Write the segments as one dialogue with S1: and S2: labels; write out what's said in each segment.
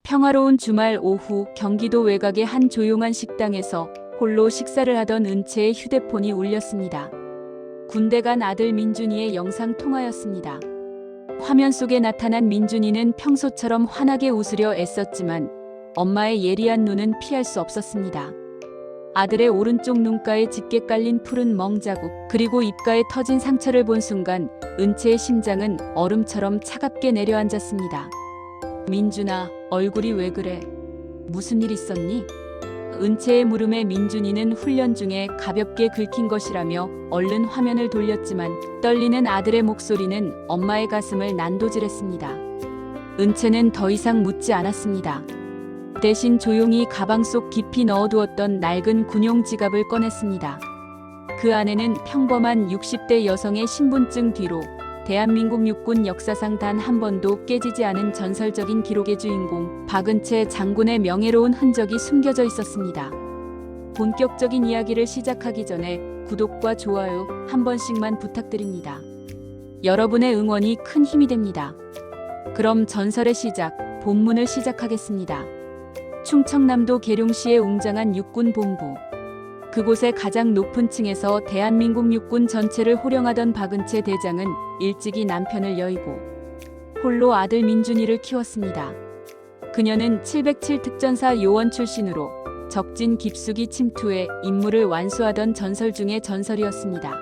S1: 평화로운 주말 오후 경기도 외곽의 한 조용한 식당에서 홀로 식사를 하던 은채의 휴대폰이 울렸습니다. 군대 간 아들 민준이의 영상 통화였습니다. 화면 속에 나타난 민준이는 평소처럼 환하게 웃으려 애썼지만 엄마의 예리한 눈은 피할 수 없었습니다. 아들의 오른쪽 눈가에 짙게 깔린 푸른 멍자국, 그리고 입가에 터진 상처를 본 순간 은채의 심장은 얼음처럼 차갑게 내려앉았습니다. 민준아, 얼굴이 왜 그래? 무슨 일 있었니? 은채의 물음에 민준이는 훈련 중에 가볍게 긁힌 것이라며 얼른 화면을 돌렸지만 떨리는 아들의 목소리는 엄마의 가슴을 난도질했습니다. 은채는 더 이상 묻지 않았습니다. 대신 조용히 가방 속 깊이 넣어두었던 낡은 군용 지갑을 꺼냈습니다. 그 안에는 평범한 60대 여성의 신분증 뒤로 대한민국 육군 역사상 단 한 번도 깨지지 않은 전설적인 기록의 주인공 박은채 장군의 명예로운 흔적이 숨겨져 있었습니다. 본격적인 이야기를 시작하기 전에 구독과 좋아요 한 번씩만 부탁드립니다. 여러분의 응원이 큰 힘이 됩니다. 그럼 전설의 시작, 본문을 시작하겠습니다. 충청남도 계룡시의 웅장한 육군본부. 그곳의 가장 높은 층에서 대한민국 육군 전체를 호령하던 박은채 대장은 일찍이 남편을 여의고 홀로 아들 민준이를 키웠습니다. 그녀는 707 특전사 요원 출신으로 적진 깊숙이 침투해 임무를 완수하던 전설 중의 전설이었습니다.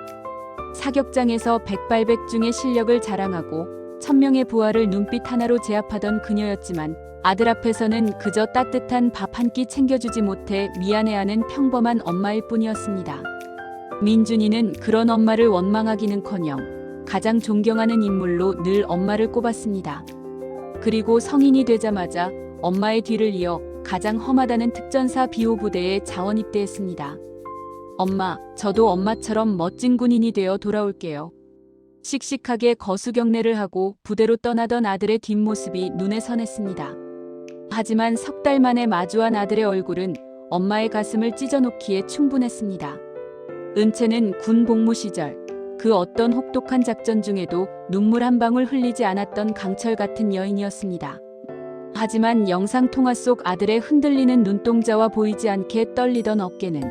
S1: 사격장에서 백발백중의 실력을 자랑하고 1000명의 부하를 눈빛 하나로 제압하던 그녀였지만 아들 앞에서는 그저 따뜻한 밥 한 끼 챙겨주지 못해 미안해하는 평범한 엄마일 뿐이었습니다. 민준이는 그런 엄마를 원망하기는커녕 가장 존경하는 인물로 늘 엄마를 꼽았습니다. 그리고 성인이 되자마자 엄마의 뒤를 이어 가장 험하다는 특전사 비호 부대에 자원 입대했습니다. 엄마, 저도 엄마처럼 멋진 군인이 되어 돌아올게요. 씩씩하게 거수경례를 하고 부대로 떠나던 아들의 뒷모습이 눈에 선했습니다. 하지만 석 달 만에 마주한 아들의 얼굴은 엄마의 가슴을 찢어놓기에 충분했습니다. 은채는 군 복무 시절 그 어떤 혹독한 작전 중에도 눈물 한 방울 흘리지 않았던 강철 같은 여인이었습니다. 하지만 영상통화 속 아들의 흔들리는 눈동자와 보이지 않게 떨리던 어깨는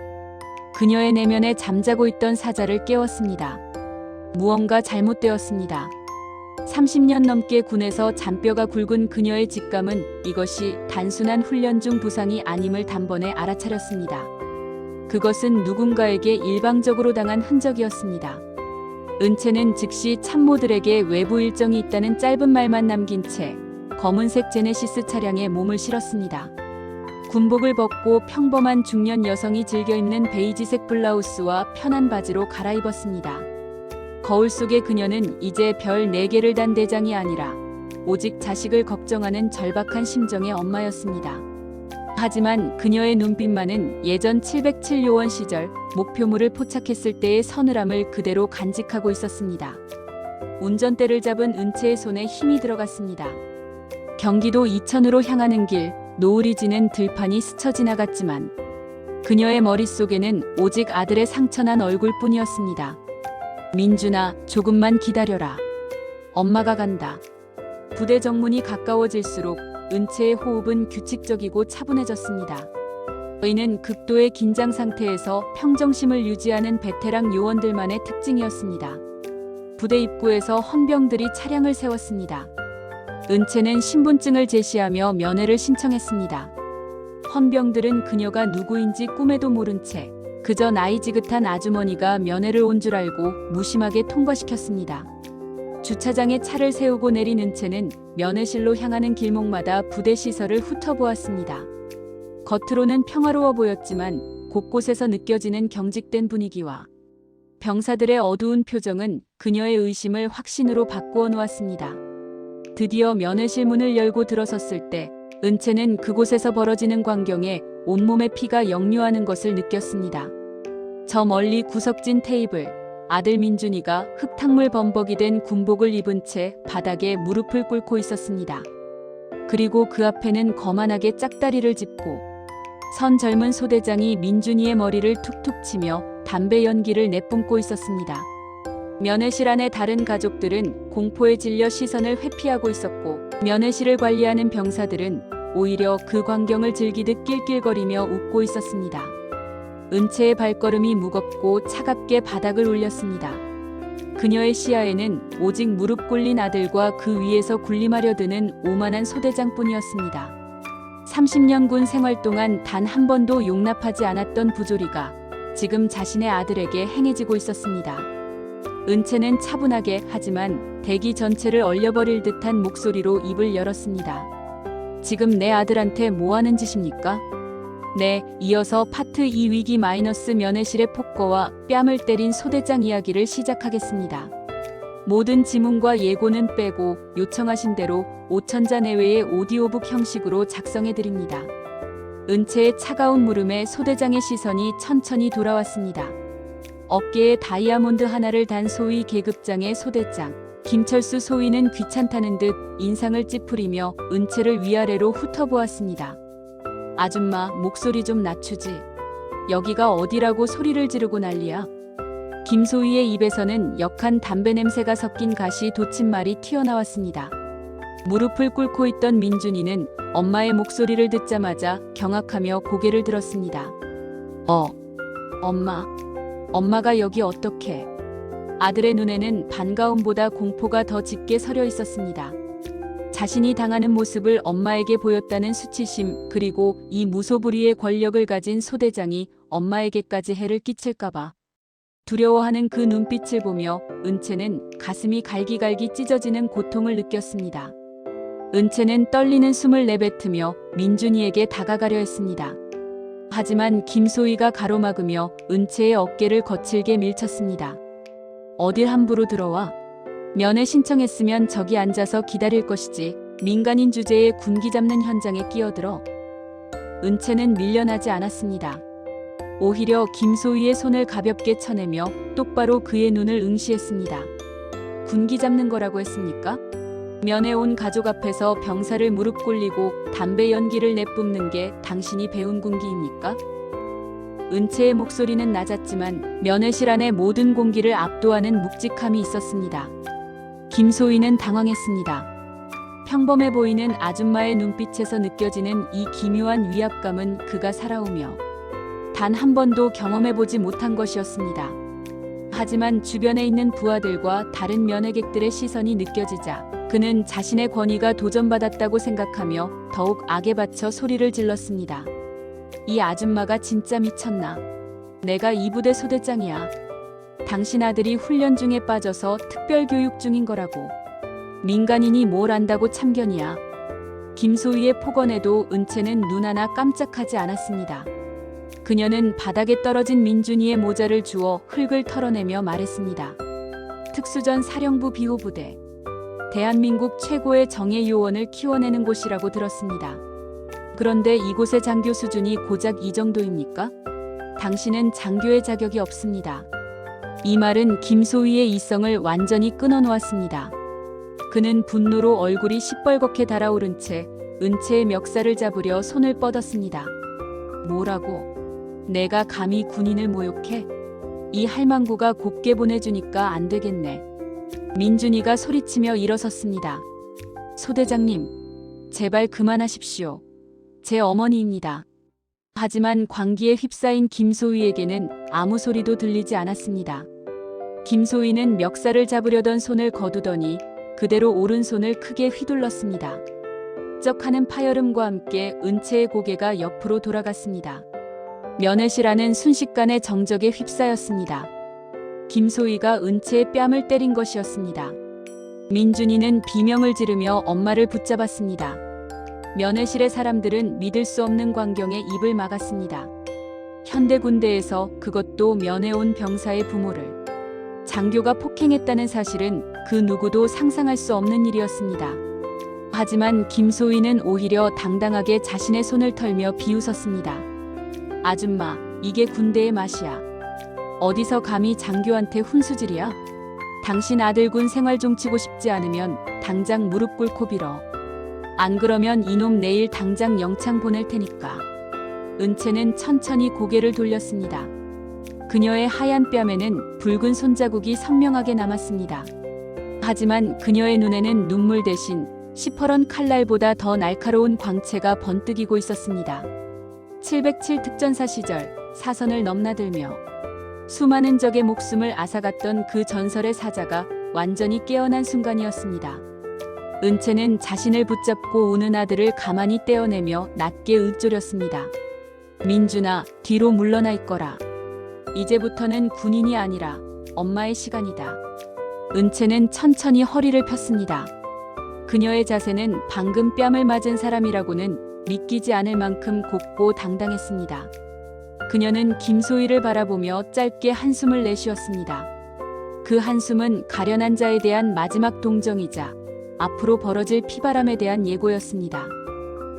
S1: 그녀의 내면에 잠자고 있던 사자를 깨웠습니다. 무언가 잘못되었습니다. 30년 넘게 군에서 잔뼈가 굵은 그녀의 직감은 이것이 단순한 훈련 중 부상이 아님을 단번에 알아차렸습니다. 그것은 누군가에게 일방적으로 당한 흔적이었습니다. 은채는 즉시 참모들에게 외부 일정이 있다는 짧은 말만 남긴 채 검은색 제네시스 차량에 몸을 실었습니다. 군복을 벗고 평범한 중년 여성이 즐겨 입는 베이지색 블라우스와 편한 바지로 갈아입었습니다. 거울 속의 그녀는 이제 별 4개를 단 대장이 아니라 오직 자식을 걱정하는 절박한 심정의 엄마였습니다. 하지만 그녀의 눈빛만은 예전 707 요원 시절 목표물을 포착했을 때의 서늘함을 그대로 간직하고 있었습니다. 운전대를 잡은 은채의 손에 힘이 들어갔습니다. 경기도 이천으로 향하는 길, 노을이 지는 들판이 스쳐 지나갔지만 그녀의 머릿속에는 오직 아들의 상처난 얼굴뿐이었습니다. 민준아, 조금만 기다려라. 엄마가 간다. 부대 정문이 가까워질수록 은채의 호흡은 규칙적이고 차분해졌습니다. 이는 극도의 긴장 상태에서 평정심을 유지하는 베테랑 요원들만의 특징이었습니다. 부대 입구에서 헌병들이 차량을 세웠습니다. 은채는 신분증을 제시하며 면회를 신청했습니다. 헌병들은 그녀가 누구인지 꿈에도 모른 채 그저 나이 지긋한 아주머니가 면회를 온 줄 알고 무심하게 통과시켰습니다. 주차장에 차를 세우고 내린 은채는 면회실로 향하는 길목마다 부대 시설을 훑어보았습니다. 겉으로는 평화로워 보였지만 곳곳에서 느껴지는 경직된 분위기와 병사들의 어두운 표정은 그녀의 의심을 확신으로 바꾸어 놓았습니다. 드디어 면회실 문을 열고 들어섰을 때 은채는 그곳에서 벌어지는 광경에 온몸의 피가 역류하는 것을 느꼈습니다. 저 멀리 구석진 테이블, 아들 민준이가 흙탕물 범벅이 된 군복을 입은 채 바닥에 무릎을 꿇고 있었습니다. 그리고 그 앞에는 거만하게 짝다리를 짚고 선 젊은 소대장이 민준이의 머리를 툭툭 치며 담배 연기를 내뿜고 있었습니다. 면회실 안의 다른 가족들은 공포에 질려 시선을 회피하고 있었고 면회실을 관리하는 병사들은 오히려 그 광경을 즐기듯 낄낄거리며 웃고 있었습니다. 은채의 발걸음이 무겁고 차갑게 바닥을 울렸습니다. 그녀의 시야에는 오직 무릎 꿇린 아들과 그 위에서 군림하려 드는 오만한 소대장뿐이었습니다. 30년 군 생활 동안 단 한 번도 용납하지 않았던 부조리가 지금 자신의 아들에게 행해지고 있었습니다. 은채는 차분하게 하지만 대기 전체를 얼려버릴 듯한 목소리로 입을 열었습니다. 지금 내 아들한테 뭐 하는 짓입니까? 네, 이어서 파트 2 위기 마이너스 면회실의 폭거와 뺨을 때린 소대장 이야기를 시작하겠습니다. 모든 지문과 예고는 빼고 요청하신 대로 5,000자 내외의 오디오북 형식으로 작성해드립니다. 은채의 차가운 물음에 소대장의 시선이 천천히 돌아왔습니다. 어깨에 다이아몬드 하나를 단 소위 계급장의 소대장. 김철수 소위는 귀찮다는 듯 인상을 찌푸리며 은채를 위아래로 훑어보았습니다. 아줌마, 목소리 좀 낮추지. 여기가 어디라고 소리를 지르고 난리야. 김소희의 입에서는 역한 담배 냄새가 섞인 가시 돋친 말이 튀어나왔습니다. 무릎을 꿇고 있던 민준이는 엄마의 목소리를 듣자마자 경악하며 고개를 들었습니다. 엄마가 여기 어떻게? 아들의 눈에는 반가움보다 공포가 더 짙게 서려 있었습니다. 자신이 당하는 모습을 엄마에게 보였다는 수치심, 그리고 이 무소불위의 권력을 가진 소대장이 엄마에게까지 해를 끼칠까봐 두려워하는 그 눈빛을 보며 은채는 가슴이 갈기갈기 찢어지는 고통을 느꼈습니다. 은채는 떨리는 숨을 내뱉으며 민준이에게 다가가려 했습니다. 하지만 김소희가 가로막으며 은채의 어깨를 거칠게 밀쳤습니다. 어딜 함부로 들어와? 면회 신청했으면 저기 앉아서 기다릴 것이지 민간인 주제에 군기 잡는 현장에 끼어들어. 은채는 밀려나지 않았습니다. 오히려 김소희의 손을 가볍게 쳐내며 똑바로 그의 눈을 응시했습니다. 군기 잡는 거라고 했습니까? 면회 온 가족 앞에서 병사를 무릎 꿇리고 담배 연기를 내뿜는 게 당신이 배운 군기입니까? 은채의 목소리는 낮았지만 면회실 안의 모든 공기를 압도하는 묵직함이 있었습니다. 김소희는 당황했습니다. 평범해 보이는 아줌마의 눈빛에서 느껴지는 이 기묘한 위압감은 그가 살아오며 단 한 번도 경험해보지 못한 것이었습니다. 하지만 주변에 있는 부하들과 다른 면회객들의 시선이 느껴지자 그는 자신의 권위가 도전받았다고 생각하며 더욱 악에 받쳐 소리를 질렀습니다. 이 아줌마가 진짜 미쳤나? 내가 이 부대 소대장이야. 당신 아들이 훈련 중에 빠져서 특별교육 중인 거라고. 민간인이 뭘 안다고 참견이야. 김소희의 폭언에도 은채는 눈 하나 깜짝하지 않았습니다. 그녀는 바닥에 떨어진 민준이의 모자를 주워 흙을 털어내며 말했습니다. 특수전 사령부 비호부대. 대한민국 최고의 정예 요원을 키워내는 곳이라고 들었습니다. 그런데 이곳의 장교 수준이 고작 이 정도입니까? 당신은 장교의 자격이 없습니다. 이 말은 김소희의 이성을 완전히 끊어놓았습니다. 그는 분노로 얼굴이 시뻘겋게 달아오른 채 은채의 멱살을 잡으려 손을 뻗었습니다. 뭐라고? 내가 감히 군인을 모욕해? 이 할망구가 곱게 보내주니까 안 되겠네. 민준이가 소리치며 일어섰습니다. 소대장님, 제발 그만하십시오. 제 어머니입니다. 하지만 광기에 휩싸인 김소희에게는 아무 소리도 들리지 않았습니다. 김소희는 멱살을 잡으려던 손을 거두더니 그대로 오른손을 크게 휘둘렀습니다. 쩍하는 파열음과 함께 은채의 고개가 옆으로 돌아갔습니다. 면회실 안은 순식간에 정적에 휩싸였습니다. 김소희가 은채의 뺨을 때린 것이었습니다. 민준이는 비명을 지르며 엄마를 붙잡았습니다. 면회실의 사람들은 믿을 수 없는 광경에 입을 막았습니다. 현대 군대에서, 그것도 면회 온 병사의 부모를 장교가 폭행했다는 사실은 그 누구도 상상할 수 없는 일이었습니다. 하지만 김소희는 오히려 당당하게 자신의 손을 털며 비웃었습니다. 아줌마, 이게 군대의 맛이야. 어디서 감히 장교한테 훈수질이야? 당신 아들 군 생활 좀 치고 싶지 않으면 당장 무릎 꿇고 빌어. 안 그러면 이놈 내일 당장 영창 보낼 테니까. 은채는 천천히 고개를 돌렸습니다. 그녀의 하얀 뺨에는 붉은 손자국이 선명하게 남았습니다. 하지만 그녀의 눈에는 눈물 대신 시퍼런 칼날보다 더 날카로운 광채가 번뜩이고 있었습니다. 707 특전사 시절 사선을 넘나들며 수많은 적의 목숨을 앗아갔던 그 전설의 사자가 완전히 깨어난 순간이었습니다. 은채는 자신을 붙잡고 우는 아들을 가만히 떼어내며 낮게 읊조렸습니다. 민준아, 뒤로 물러나 있거라. 이제부터는 군인이 아니라 엄마의 시간이다. 은채는 천천히 허리를 폈습니다. 그녀의 자세는 방금 뺨을 맞은 사람이라고는 믿기지 않을 만큼 곱고 당당했습니다. 그녀는 김소희를 바라보며 짧게 한숨을 내쉬었습니다. 그 한숨은 가련한 자에 대한 마지막 동정이자 앞으로 벌어질 피바람에 대한 예고였습니다.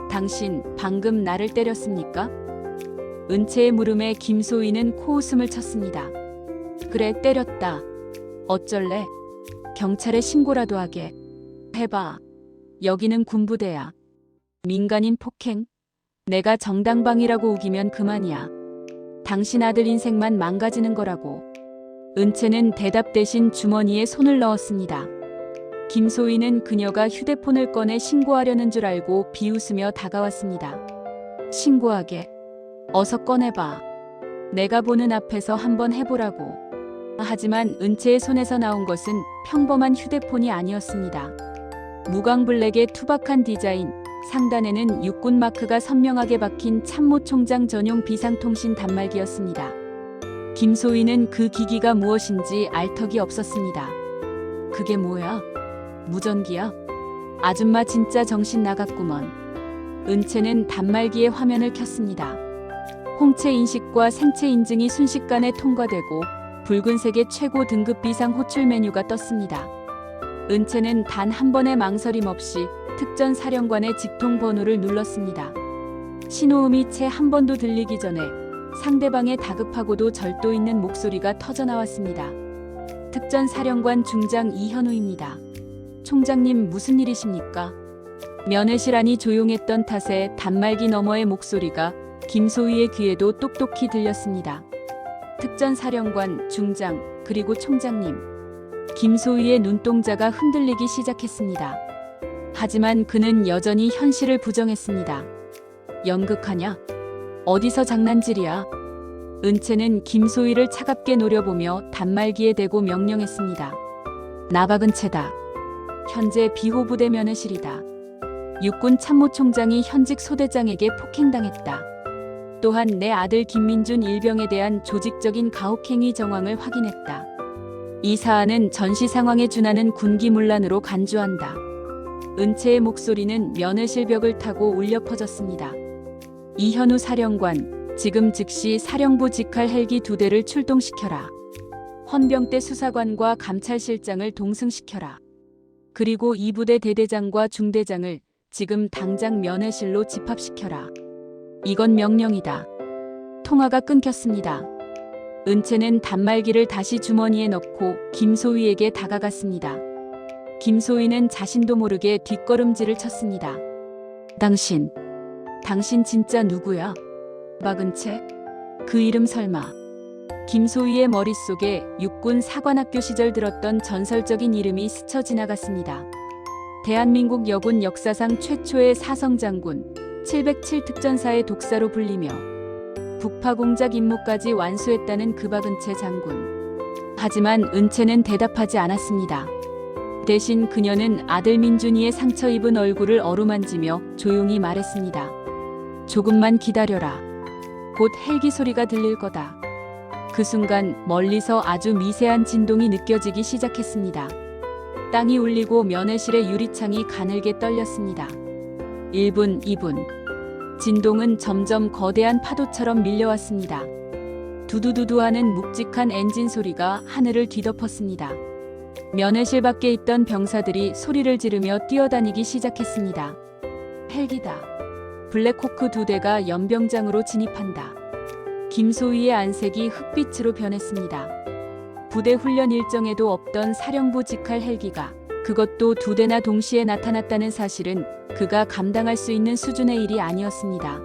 S1: 당신 방금 나를 때렸습니까? 은채의 물음에 김소희는 코웃음을 쳤습니다. 그래, 때렸다. 어쩔래? 경찰에 신고라도 하게. 해봐. 여기는 군부대야. 민간인 폭행? 내가 정당방위라고 우기면 그만이야. 당신 아들 인생만 망가지는 거라고. 은채는 대답 대신 주머니에 손을 넣었습니다. 김소희는 그녀가 휴대폰을 꺼내 신고하려는 줄 알고 비웃으며 다가왔습니다. 신고하게? 어서 꺼내봐. 내가 보는 앞에서 한번 해보라고. 하지만 은채의 손에서 나온 것은 평범한 휴대폰이 아니었습니다. 무광블랙의 투박한 디자인, 상단에는 육군 마크가 선명하게 박힌 참모총장 전용 비상통신 단말기였습니다. 김소희는 그 기기가 무엇인지 알 턱이 없었습니다. 그게 뭐야? 무전기야? 아줌마 진짜 정신 나갔구먼. 은채는 단말기의 화면을 켰습니다. 홍채 인식과 생체 인증이 순식간에 통과되고 붉은색의 최고 등급 비상 호출 메뉴가 떴습니다. 은채는 단 한 번의 망설임 없이 특전 사령관의 직통 번호를 눌렀습니다. 신호음이 채 한 번도 들리기 전에 상대방의 다급하고도 절도 있는 목소리가 터져나왔습니다. 특전 사령관 중장 이현우입니다. 총장님, 무슨 일이십니까? 면회실 안이 조용했던 탓에 단말기 너머의 목소리가 김소희의 귀에도 똑똑히 들렸습니다. 특전 사령관, 중장, 그리고 총장님. 김소희의 눈동자가 흔들리기 시작했습니다. 하지만 그는 여전히 현실을 부정했습니다. 연극하냐? 어디서 장난질이야? 은채는 김소희를 차갑게 노려보며 단말기에 대고 명령했습니다. 나박은채다. 현재 비호부대 면회실이다. 육군 참모총장이 현직 소대장에게 폭행당했다. 또한 내 아들 김민준 일병에 대한 조직적인 가혹행위 정황을 확인했다. 이 사안은 전시 상황에 준하는 군기문란으로 간주한다. 은채의 목소리는 면회실 벽을 타고 울려 퍼졌습니다. 이현우 사령관, 지금 즉시 사령부 직할 헬기 2대를 출동시켜라. 헌병대 수사관과 감찰실장을 동승시켜라. 그리고 2부대 대대장과 중대장을 지금 당장 면회실로 집합시켜라. 이건 명령이다. 통화가 끊겼습니다. 은채는 단말기를 다시 주머니에 넣고 김소희에게 다가갔습니다. 김소희는 자신도 모르게 뒷걸음질을 쳤습니다. 당신 진짜 누구야? 박은채? 그 이름 설마. 김소희의 머릿속에 육군 사관학교 시절 들었던 전설적인 이름이 스쳐 지나갔습니다. 대한민국 여군 역사상 최초의 사성장군, 707 특전사의 독사로 불리며 북파 공작 임무까지 완수했다는 그 박은채 장군. 하지만 은채는 대답하지 않았습니다. 대신 그녀는 아들 민준이의 상처 입은 얼굴을 어루만지며 조용히 말했습니다. 조금만 기다려라. 곧 헬기 소리가 들릴 거다. 그 순간 멀리서 아주 미세한 진동이 느껴지기 시작했습니다. 땅이 울리고 면회실의 유리창이 가늘게 떨렸습니다. 1분, 2분. 진동은 점점 거대한 파도처럼 밀려왔습니다. 두두두두하는 묵직한 엔진 소리가 하늘을 뒤덮었습니다. 면회실 밖에 있던 병사들이 소리를 지르며 뛰어다니기 시작했습니다. 헬기다. 블랙호크 2대가 연병장으로 진입한다. 김소희의 안색이 흑빛으로 변했습니다. 부대 훈련 일정에도 없던 사령부 직할 헬기가, 그것도 2대나 동시에 나타났다는 사실은 그가 감당할 수 있는 수준의 일이 아니었습니다.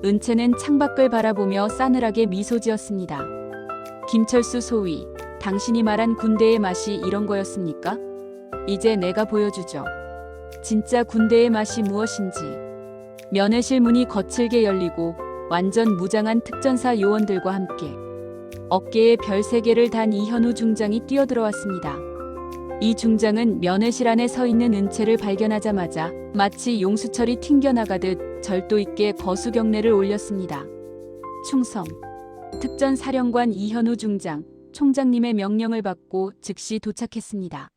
S1: 은채는 창밖을 바라보며 싸늘하게 미소 지었습니다. 김철수 소위, 당신이 말한 군대의 맛이 이런 거였습니까? 이제 내가 보여주죠. 진짜 군대의 맛이 무엇인지. 면회실 문이 거칠게 열리고 완전 무장한 특전사 요원들과 함께 어깨에 별 3개를 단 이현우 중장이 뛰어들어왔습니다. 이 중장은 면회실 안에 서 있는 은채를 발견하자마자 마치 용수철이 튕겨나가듯 절도 있게 거수경례를 올렸습니다. 충성. 특전사령관 이현우 중장, 총장님의 명령을 받고 즉시 도착했습니다.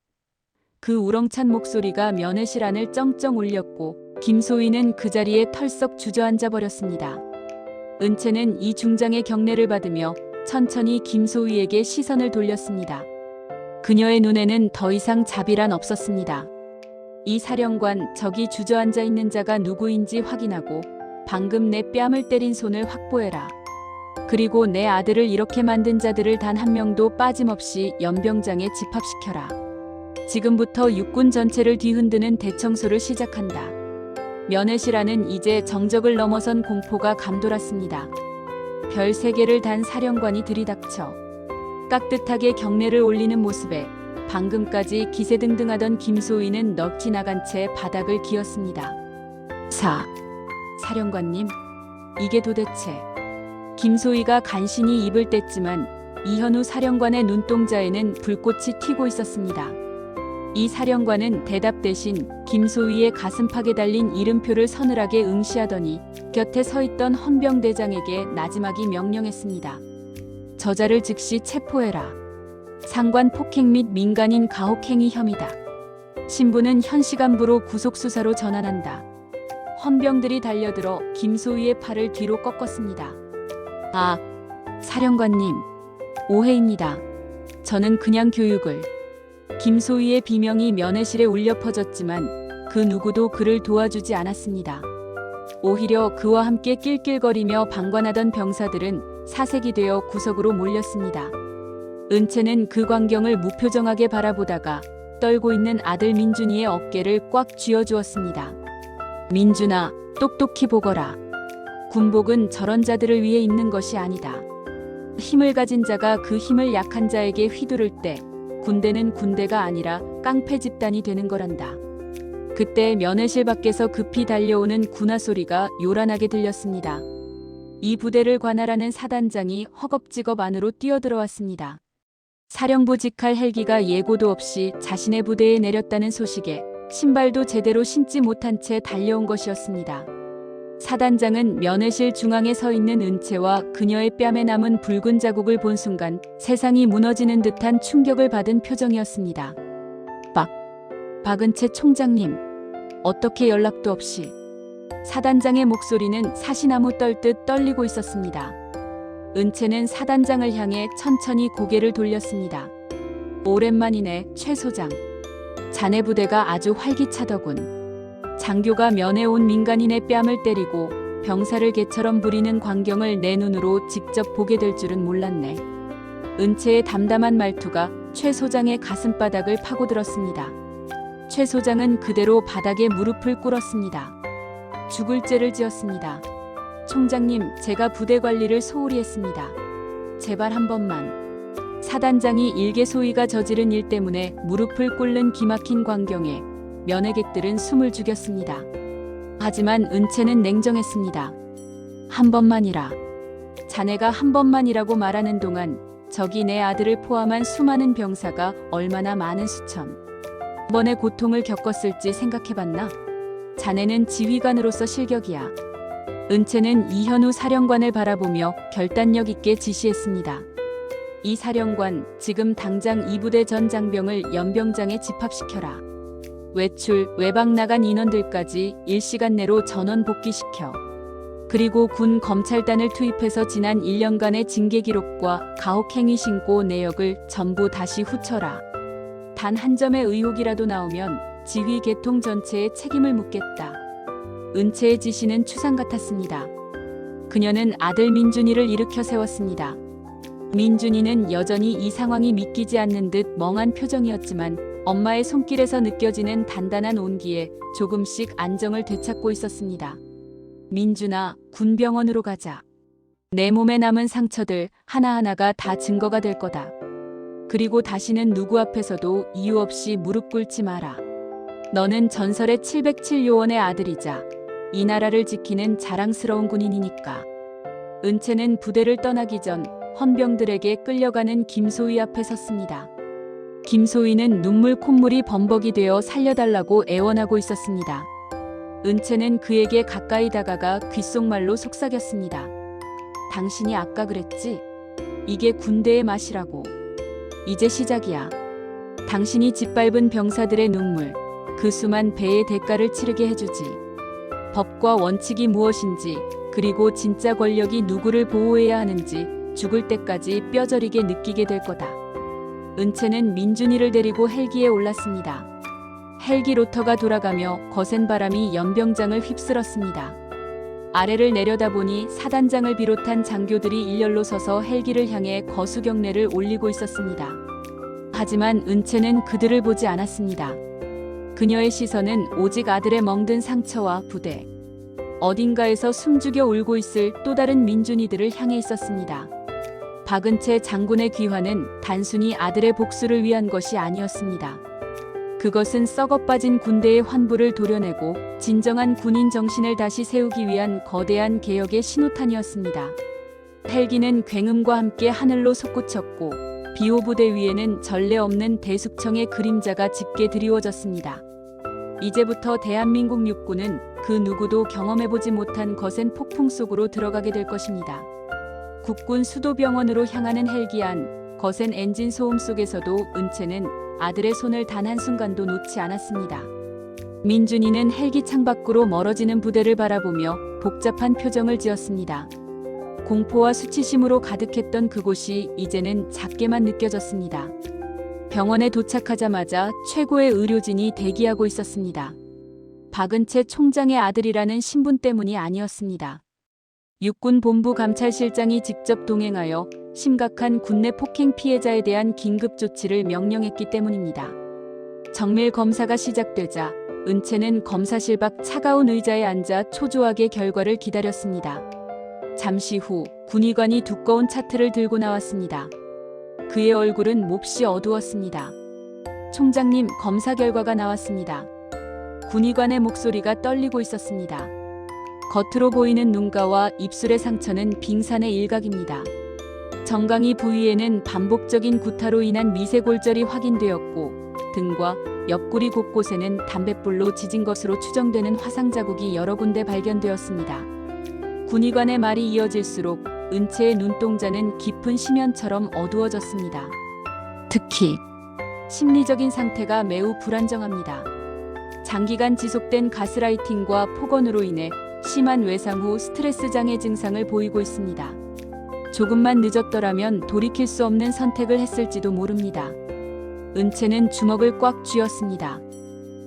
S1: 그 우렁찬 목소리가 면회실 안을 쩡쩡 울렸고 김소희는 그 자리에 털썩 주저앉아 버렸습니다. 은채는 이 중장의 경례를 받으며 천천히 김소희에게 시선을 돌렸습니다. 그녀의 눈에는 더 이상 자비란 없었습니다. 이 사령관, 저기 주저앉아 있는 자가 누구인지 확인하고 방금 내 뺨을 때린 손을 확보해라. 그리고 내 아들을 이렇게 만든 자들을 단 한 명도 빠짐없이 연병장에 집합시켜라. 지금부터 육군 전체를 뒤흔드는 대청소를 시작한다. 면회실 안은 이제 정적을 넘어선 공포가 감돌았습니다. 별 3개를 단 사령관이 들이닥쳐 깍듯하게 경례를 올리는 모습에 방금까지 기세등등하던 김소희는 넋이 나간 채 바닥을 기었습니다. 사령관님, 이게 도대체. 김소희가 간신히 입을 뗐지만 이현우 사령관의 눈동자에는 불꽃이 튀고 있었습니다. 이 사령관은 대답 대신 김소희의 가슴팍에 달린 이름표를 서늘하게 응시하더니 곁에 서 있던 헌병대장에게 나지막이 명령했습니다. 저자를 즉시 체포해라. 상관 폭행 및 민간인 가혹행위 혐의다. 신부는 현시간부로 구속수사로 전환한다. 헌병들이 달려들어 김소희의 팔을 뒤로 꺾었습니다. 사령관님, 오해입니다. 저는 그냥 교육을. 김소희의 비명이 면회실에 울려 퍼졌지만 그 누구도 그를 도와주지 않았습니다. 오히려 그와 함께 낄낄거리며 방관하던 병사들은 사색이 되어 구석으로 몰렸습니다. 은채는 그 광경을 무표정하게 바라보다가 떨고 있는 아들 민준이의 어깨를 꽉 쥐어주었습니다. 민준아, 똑똑히 보거라. 군복은 저런 자들을 위해 입는 것이 아니다. 힘을 가진 자가 그 힘을 약한 자에게 휘두를 때 군대는 군대가 아니라 깡패 집단이 되는 거란다. 그때 면회실 밖에서 급히 달려오는 군화 소리가 요란하게 들렸습니다. 이 부대를 관할하는 사단장이 허겁지겁 안으로 뛰어들어왔습니다. 사령부 직할 헬기가 예고도 없이 자신의 부대에 내렸다는 소식에 신발도 제대로 신지 못한 채 달려온 것이었습니다. 사단장은 면회실 중앙에 서 있는 은채와 그녀의 뺨에 남은 붉은 자국을 본 순간 세상이 무너지는 듯한 충격을 받은 표정이었습니다. 박은채 총장님, 어떻게 연락도 없이. 사단장의 목소리는 사시나무 떨듯 떨리고 있었습니다. 은채는 사단장을 향해 천천히 고개를 돌렸습니다. 오랜만이네, 최 소장. 자네 부대가 아주 활기차더군. 장교가 면회 온 민간인의 뺨을 때리고 병사를 개처럼 부리는 광경을 내 눈으로 직접 보게 될 줄은 몰랐네. 은채의 담담한 말투가 최 소장의 가슴바닥을 파고들었습니다. 최 소장은 그대로 바닥에 무릎을 꿇었습니다. 죽을 죄를 지었습니다. 총장님, 제가 부대 관리를 소홀히 했습니다. 제발 한 번만. 사단장이 일개 소위가 저지른 일 때문에 무릎을 꿇는 기막힌 광경에 면회객들은 숨을 죽였습니다. 하지만 은채는 냉정했습니다. 한 번만이라. 자네가 한 번만이라고 말하는 동안 저기 내 아들을 포함한 수많은 병사가 얼마나 많은 수천 번의 고통을 겪었을지 생각해봤나? 자네는 지휘관으로서 실격이야. 은채는 이현우 사령관을 바라보며 결단력 있게 지시했습니다. 이 사령관, 지금 당장 이 부대 전 장병을 연병장에 집합시켜라. 외출, 외박 나간 인원들까지 일시간 내로 전원 복귀시켜. 그리고 군 검찰단을 투입해서 지난 1년간의 징계 기록과 가혹행위 신고 내역을 전부 다시 후쳐라. 단 한 점의 의혹이라도 나오면 지휘 계통 전체에 책임을 묻겠다. 은채의 지시는 추상 같았습니다. 그녀는 아들 민준이를 일으켜 세웠습니다. 민준이는 여전히 이 상황이 믿기지 않는 듯 멍한 표정이었지만 엄마의 손길에서 느껴지는 단단한 온기에 조금씩 안정을 되찾고 있었습니다. 민준아, 군병원으로 가자. 내 몸에 남은 상처들 하나하나가 다 증거가 될 거다. 그리고 다시는 누구 앞에서도 이유 없이 무릎 꿇지 마라. 너는 전설의 707요원의 아들이자 이 나라를 지키는 자랑스러운 군인이니까. 은채는 부대를 떠나기 전 헌병들에게 끌려가는 김소희 앞에 섰습니다. 김소희는 눈물 콧물이 범벅이 되어 살려달라고 애원하고 있었습니다. 은채는 그에게 가까이 다가가 귓속말로 속삭였습니다. 당신이 아까 그랬지? 이게 군대의 맛이라고. 이제 시작이야. 당신이 짓밟은 병사들의 눈물, 그 수만 배의 대가를 치르게 해주지. 법과 원칙이 무엇인지, 그리고 진짜 권력이 누구를 보호해야 하는지 죽을 때까지 뼈저리게 느끼게 될 거다. 은채는 민준이를 데리고 헬기에 올랐습니다. 헬기 로터가 돌아가며 거센 바람이 연병장을 휩쓸었습니다. 아래를 내려다보니 사단장을 비롯한 장교들이 일렬로 서서 헬기를 향해 거수 경례를 올리고 있었습니다. 하지만 은채는 그들을 보지 않았습니다. 그녀의 시선은 오직 아들의 멍든 상처와 부대, 어딘가에서 숨죽여 울고 있을 또 다른 민준이들을 향해 있었습니다. 박은채 장군의 귀환은 단순히 아들의 복수를 위한 것이 아니었습니다. 그것은 썩어빠진 군대의 환부를 도려내고 진정한 군인 정신을 다시 세우기 위한 거대한 개혁의 신호탄이었습니다. 헬기는 굉음과 함께 하늘로 솟구쳤고 비호 부대 위에는 전례 없는 대숙청의 그림자가 짙게 드리워졌습니다. 이제부터 대한민국 육군은 그 누구도 경험해보지 못한 거센 폭풍 속으로 들어가게 될 것입니다. 국군 수도병원으로 향하는 헬기 안 거센 엔진 소음 속에서도 은채는 아들의 손을 단 한순간도 놓지 않았습니다. 민준이는 헬기 창밖으로 멀어지는 부대를 바라보며 복잡한 표정을 지었습니다. 공포와 수치심으로 가득했던 그곳이 이제는 작게만 느껴졌습니다. 병원에 도착하자마자 최고의 의료진이 대기하고 있었습니다. 박은채 총장의 아들이라는 신분 때문이 아니었습니다. 육군본부 감찰실장이 직접 동행하여 심각한 군내 폭행 피해자에 대한 긴급 조치를 명령했기 때문입니다. 정밀 검사가 시작되자 은채는 검사실 밖 차가운 의자에 앉아 초조하게 결과를 기다렸습니다. 잠시 후 군의관이 두꺼운 차트를 들고 나왔습니다. 그의 얼굴은 몹시 어두웠습니다. 총장님, 검사 결과가 나왔습니다. 군의관의 목소리가 떨리고 있었습니다. 겉으로 보이는 눈가와 입술의 상처는 빙산의 일각입니다. 정강이 부위에는 반복적인 구타로 인한 미세골절이 확인되었고 등과 옆구리 곳곳에는 담뱃불로 지진 것으로 추정되는 화상 자국이 여러 군데 발견되었습니다. 군의관의 말이 이어질수록 은채의 눈동자는 깊은 심연처럼 어두워졌습니다. 특히 심리적인 상태가 매우 불안정합니다. 장기간 지속된 가스라이팅과 폭언으로 인해 심한 외상 후 스트레스 장애 증상을 보이고 있습니다. 조금만 늦었더라면 돌이킬 수 없는 선택을 했을지도 모릅니다. 은채는 주먹을 꽉 쥐었습니다.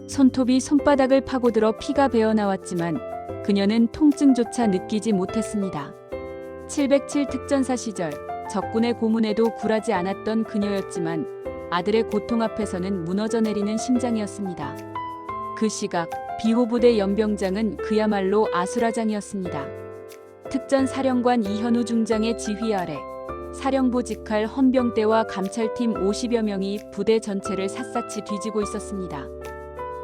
S1: 손톱이 손바닥을 파고들어 피가 배어나왔지만 그녀는 통증조차 느끼지 못했습니다. 707 특전사 시절 적군의 고문에도 굴하지 않았던 그녀였지만 아들의 고통 앞에서는 무너져 내리는 심장이었습니다. 그 시각 비호부대 연병장은 그야말로 아수라장이었습니다. 특전사령관 이현우 중장의 지휘 아래 사령부 직할 헌병대와 감찰팀 50여 명이 부대 전체를 샅샅이 뒤지고 있었습니다.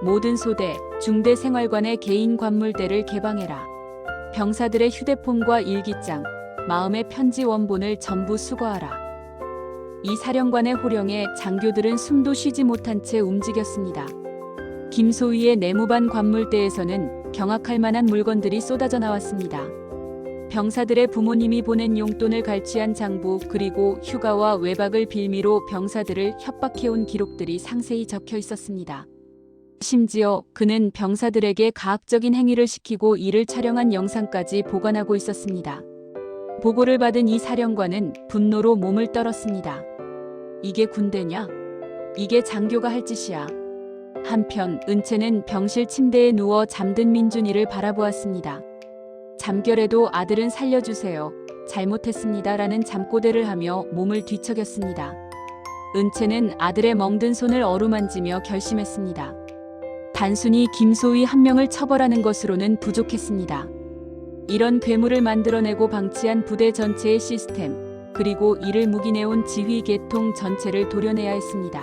S1: 모든 소대, 중대 생활관의 개인 관물대를 개방해라. 병사들의 휴대폰과 일기장, 마음의 편지 원본을 전부 수거하라. 이 사령관의 호령에 장교들은 숨도 쉬지 못한 채 움직였습니다. 김소희의 내무반 관물대에서는 경악할 만한 물건들이 쏟아져 나왔습니다. 병사들의 부모님이 보낸 용돈을 갈취한 장부, 그리고 휴가와 외박을 빌미로 병사들을 협박해온 기록들이 상세히 적혀 있었습니다. 심지어 그는 병사들에게 가학적인 행위를 시키고 이를 촬영한 영상까지 보관하고 있었습니다. 보고를 받은 이 사령관은 분노로 몸을 떨었습니다. 이게 군대냐? 이게 장교가 할 짓이야. 한편 은채는 병실 침대에 누워 잠든 민준이를 바라보았습니다. 잠결에도 아들은 살려주세요. 잘못했습니다라는 잠꼬대를 하며 몸을 뒤척였습니다. 은채는 아들의 멍든 손을 어루만지며 결심했습니다. 단순히 김소희 한 명을 처벌하는 것으로는 부족했습니다. 이런 괴물을 만들어내고 방치한 부대 전체의 시스템, 그리고 이를 묵인해온 지휘 계통 전체를 도려내야 했습니다.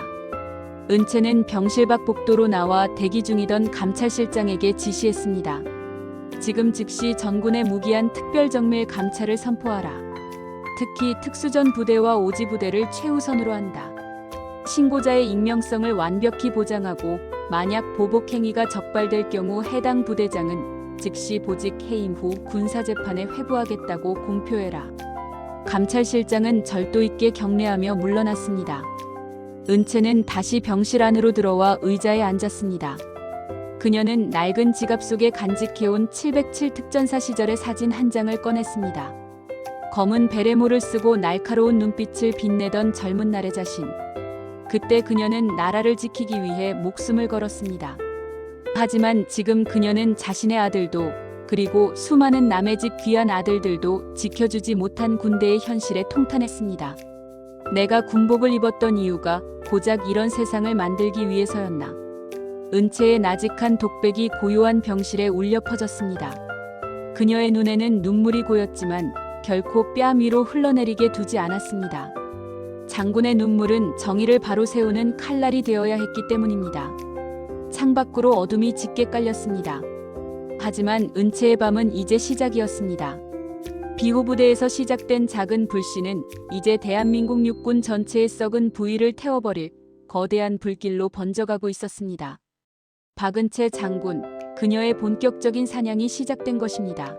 S1: 은채는 병실 밖 복도로 나와 대기 중이던 감찰실장에게 지시했습니다. 지금 즉시 전군의 무기한 특별정밀 감찰을 선포하라. 특히 특수전 부대와 오지 부대를 최우선으로 한다. 신고자의 익명성을 완벽히 보장하고 만약 보복 행위가 적발될 경우 해당 부대장은 즉시 보직 해임 후 군사재판에 회부하겠다고 공표해라. 감찰실장은 절도 있게 경례하며 물러났습니다. 은채는 다시 병실 안으로 들어와 의자에 앉았습니다. 그녀는 낡은 지갑 속에 간직해온 707 특전사 시절의 사진 한 장을 꺼냈습니다. 검은 베레모를 쓰고 날카로운 눈빛을 빛내던 젊은 날의 자신. 그때 그녀는 나라를 지키기 위해 목숨을 걸었습니다. 하지만 지금 그녀는 자신의 아들도 그리고 수많은 남의 집 귀한 아들들도 지켜주지 못한 군대의 현실에 통탄했습니다. 내가 군복을 입었던 이유가 고작 이런 세상을 만들기 위해서였나. 은채의 나직한 독백이 고요한 병실에 울려 퍼졌습니다. 그녀의 눈에는 눈물이 고였지만 결코 뺨 위로 흘러내리게 두지 않았습니다. 장군의 눈물은 정의를 바로 세우는 칼날이 되어야 했기 때문입니다. 창밖으로 어둠이 짙게 깔렸습니다. 하지만 은채의 밤은 이제 시작이었습니다. 비호부대에서 시작된 작은 불씨는 이제 대한민국 육군 전체의 썩은 부위를 태워버릴 거대한 불길로 번져가고 있었습니다. 박은채 장군, 그녀의 본격적인 사냥이 시작된 것입니다.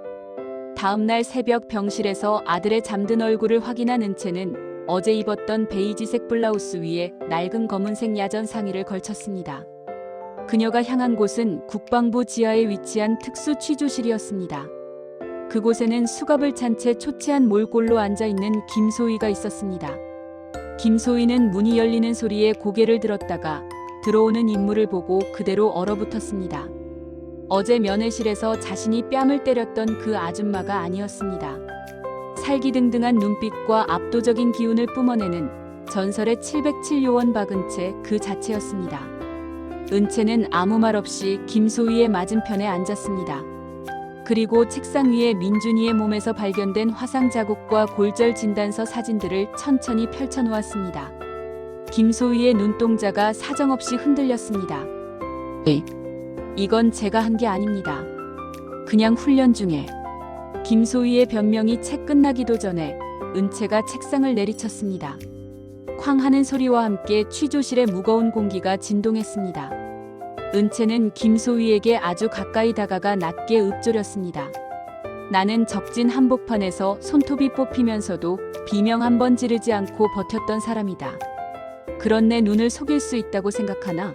S1: 다음 날 새벽 병실에서 아들의 잠든 얼굴을 확인한 은채는 어제 입었던 베이지색 블라우스 위에 낡은 검은색 야전 상의를 걸쳤습니다. 그녀가 향한 곳은 국방부 지하에 위치한 특수 취조실이었습니다. 그곳에는 수갑을 찬 채 초췌한 몰골로 앉아있는 김소희가 있었습니다. 김소희는 문이 열리는 소리에 고개를 들었다가 들어오는 인물을 보고 그대로 얼어붙었습니다. 어제 면회실에서 자신이 뺨을 때렸던 그 아줌마가 아니었습니다. 살기등등한 눈빛과 압도적인 기운을 뿜어내는 전설의 707 요원 박은채 그 자체였습니다. 은채는 아무 말 없이 김소희의 맞은편에 앉았습니다. 그리고 책상 위에 민준이의 몸에서 발견된 화상 자국과 골절 진단서 사진들을 천천히 펼쳐놓았습니다. 김소희의 눈동자가 사정없이 흔들렸습니다. 이건 제가 한 게 아닙니다. 그냥 훈련 중에. 김소희의 변명이 채 끝나기도 전에 은채가 책상을 내리쳤습니다. 쾅 하는 소리와 함께 취조실의 무거운 공기가 진동했습니다. 은채는 김소희에게 아주 가까이 다가가 낮게 읊조렸습니다. 나는 적진 한복판에서 손톱이 뽑히면서도 비명 한 번 지르지 않고 버텼던 사람이다. 그런 내 눈을 속일 수 있다고 생각하나?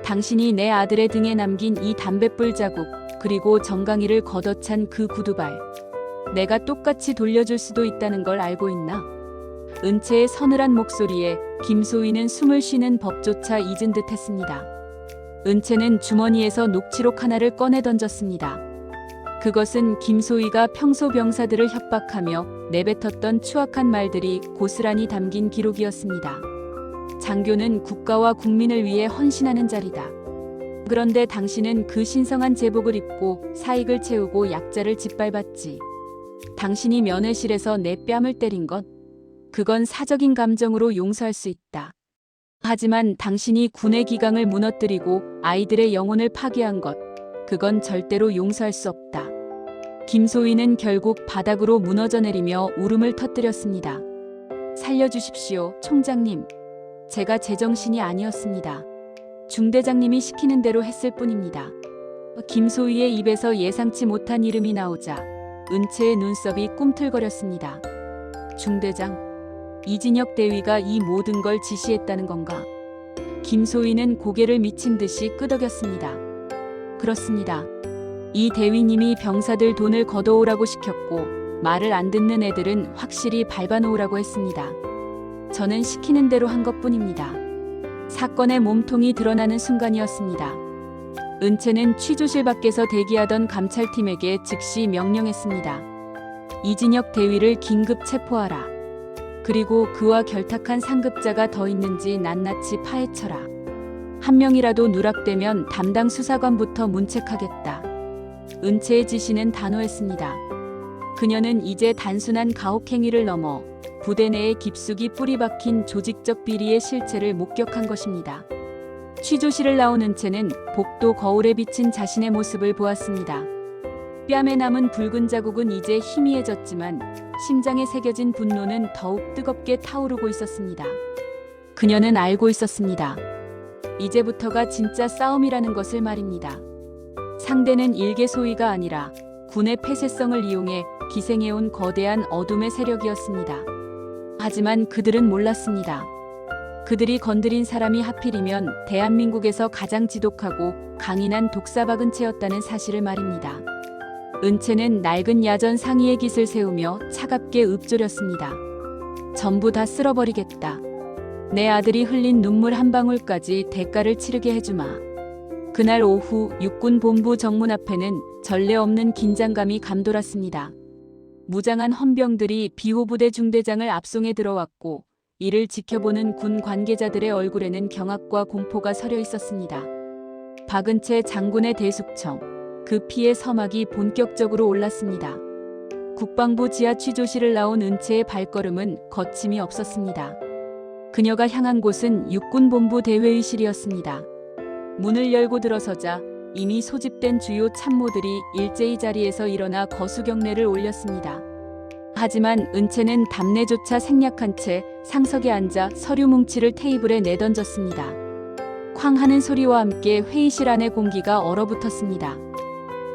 S1: 당신이 내 아들의 등에 남긴 이 담뱃불 자국, 그리고 정강이를 걷어찬 그 구두발. 내가 똑같이 돌려줄 수도 있다는 걸 알고 있나? 은채의 서늘한 목소리에 김소희는 숨을 쉬는 법조차 잊은 듯 했습니다. 은채는 주머니에서 녹취록 하나를 꺼내 던졌습니다. 그것은 김소희가 평소 병사들을 협박하며 내뱉었던 추악한 말들이 고스란히 담긴 기록이었습니다. 장교는 국가와 국민을 위해 헌신하는 자리다. 그런데 당신은 그 신성한 제복을 입고 사익을 채우고 약자를 짓밟았지. 당신이 면회실에서 내 뺨을 때린 것, 그건 사적인 감정으로 용서할 수 있다. 하지만 당신이 군의 기강을 무너뜨리고 아이들의 영혼을 파괴한 것, 그건 절대로 용서할 수 없다. 김소희는 결국 바닥으로 무너져 내리며 울음을 터뜨렸습니다. 살려주십시오, 총장님. 제가 제정신이 아니었습니다. 중대장님이 시키는 대로 했을 뿐입니다. 김소희의 입에서 예상치 못한 이름이 나오자 은채의 눈썹이 꿈틀거렸습니다. 중대장, 이진혁 대위가 이 모든 걸 지시했다는 건가? 김소희는 고개를 미친 듯이 끄덕였습니다. 그렇습니다. 이 대위님이 병사들 돈을 걷어오라고 시켰고 말을 안 듣는 애들은 확실히 밟아놓으라고 했습니다. 저는 시키는 대로 한 것뿐입니다. 사건의 몸통이 드러나는 순간이었습니다. 은채는 취조실 밖에서 대기하던 감찰팀에게 즉시 명령했습니다. 이진혁 대위를 긴급 체포하라. 그리고 그와 결탁한 상급자가 더 있는지 낱낱이 파헤쳐라. 한 명이라도 누락되면 담당 수사관부터 문책하겠다. 은채의 지시는 단호했습니다. 그녀는 이제 단순한 가혹행위를 넘어 부대 내에 깊숙이 뿌리 박힌 조직적 비리의 실체를 목격한 것입니다. 취조실을 나온 은채는 복도 거울에 비친 자신의 모습을 보았습니다. 뺨에 남은 붉은 자국은 이제 희미해졌지만 심장에 새겨진 분노는 더욱 뜨겁게 타오르고 있었습니다. 그녀는 알고 있었습니다. 이제부터가 진짜 싸움이라는 것을 말입니다. 상대는 일개소위가 아니라 군의 폐쇄성을 이용해 기생해온 거대한 어둠의 세력이었습니다. 하지만 그들은 몰랐습니다. 그들이 건드린 사람이 하필이면 대한민국에서 가장 지독하고 강인한 독사박은 채였다는 사실을 말입니다. 은채는 낡은 야전 상의에 깃을 세우며 차갑게 읊조렸습니다. 전부 다 쓸어버리겠다. 내 아들이 흘린 눈물 한 방울까지 대가를 치르게 해주마. 그날 오후 육군본부 정문 앞에는 전례 없는 긴장감이 감돌았습니다. 무장한 헌병들이 비호부대 중대장을 압송해 들어왔고 이를 지켜보는 군 관계자들의 얼굴에는 경악과 공포가 서려 있었습니다. 박은채 장군의 대숙청, 그 피의 서막이 본격적으로 올랐습니다. 국방부 지하 취조실을 나온 은채의 발걸음은 거침이 없었습니다. 그녀가 향한 곳은 육군본부 대회의실이었습니다. 문을 열고 들어서자 이미 소집된 주요 참모들이 일제히 자리에서 일어나 거수경례를 올렸습니다. 하지만 은채는 답례조차 생략한 채 상석에 앉아 서류 뭉치를 테이블에 내던졌습니다. 쾅 하는 소리와 함께 회의실 안의 공기가 얼어붙었습니다.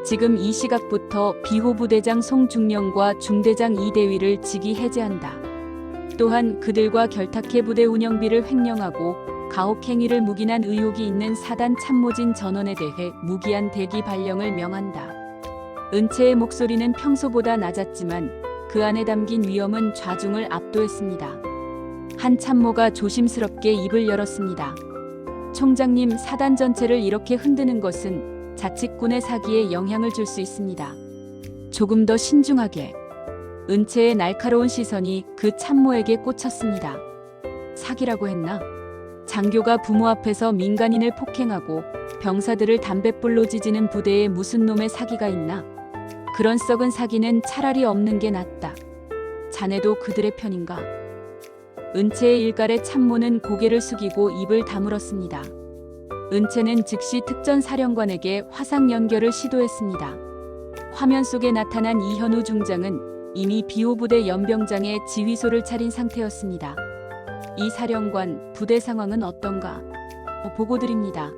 S1: 지금 이 시각부터 비호부대장 송중령과 중대장 이대위를 직위 해제한다. 또한 그들과 결탁해 부대 운영비를 횡령하고 가혹행위를 묵인한 의혹이 있는 사단 참모진 전원에 대해 무기한 대기 발령을 명한다. 은채의 목소리는 평소보다 낮았지만 그 안에 담긴 위험은 좌중을 압도했습니다. 한 참모가 조심스럽게 입을 열었습니다. 총장님, 사단 전체를 이렇게 흔드는 것은 자칫군의 사기에 영향을 줄 수 있습니다. 조금 더 신중하게. 은채의 날카로운 시선이 그 참모에게 꽂혔습니다. 사기라고 했나? 장교가 부모 앞에서 민간인을 폭행하고 병사들을 담뱃불로 지지는 부대에 무슨 놈의 사기가 있나? 그런 썩은 사기는 차라리 없는 게 낫다. 자네도 그들의 편인가? 은채의 일갈의 참모는 고개를 숙이고 입을 다물었습니다. 은채는 즉시 특전사령관에게 화상 연결을 시도했습니다. 화면 속에 나타난 이현우 중장은 이미 비호부대 연병장에 지휘소를 차린 상태였습니다. 이 사령관, 부대 상황은 어떤가? 보고드립니다.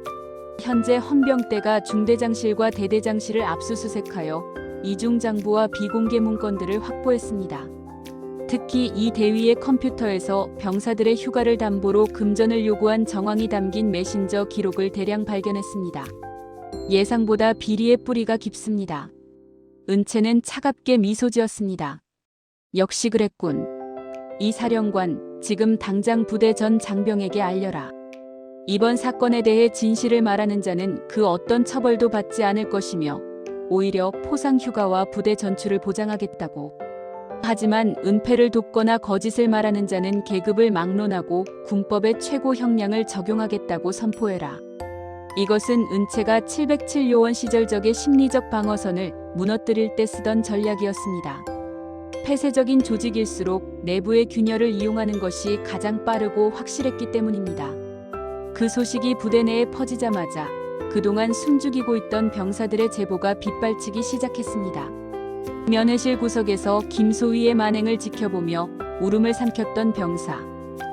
S1: 현재 헌병대가 중대장실과 대대장실을 압수수색하여 이중장부와 비공개 문건들을 확보했습니다. 특히 이 대위의 컴퓨터에서 병사들의 휴가를 담보로 금전을 요구한 정황이 담긴 메신저 기록을 대량 발견했습니다. 예상보다 비리의 뿌리가 깊습니다. 은채는 차갑게 미소 지었습니다. 역시 그랬군. 이 사령관, 지금 당장 부대 전 장병에게 알려라. 이번 사건에 대해 진실을 말하는 자는 그 어떤 처벌도 받지 않을 것이며 오히려 포상 휴가와 부대 전출을 보장하겠다고. 하지만 은폐를 돕거나 거짓을 말하는 자는 계급을 막론하고 군법의 최고 형량을 적용하겠다고 선포해라. 이것은 은채가 707요원 시절적의 심리적 방어선을 무너뜨릴 때 쓰던 전략이었습니다. 폐쇄적인 조직일수록 내부의 균열을 이용하는 것이 가장 빠르고 확실했기 때문입니다. 그 소식이 부대 내에 퍼지자마자 그동안 숨죽이고 있던 병사들의 제보가 빗발치기 시작했습니다. 면회실 구석에서 김소희의 만행을 지켜보며 울음을 삼켰던 병사,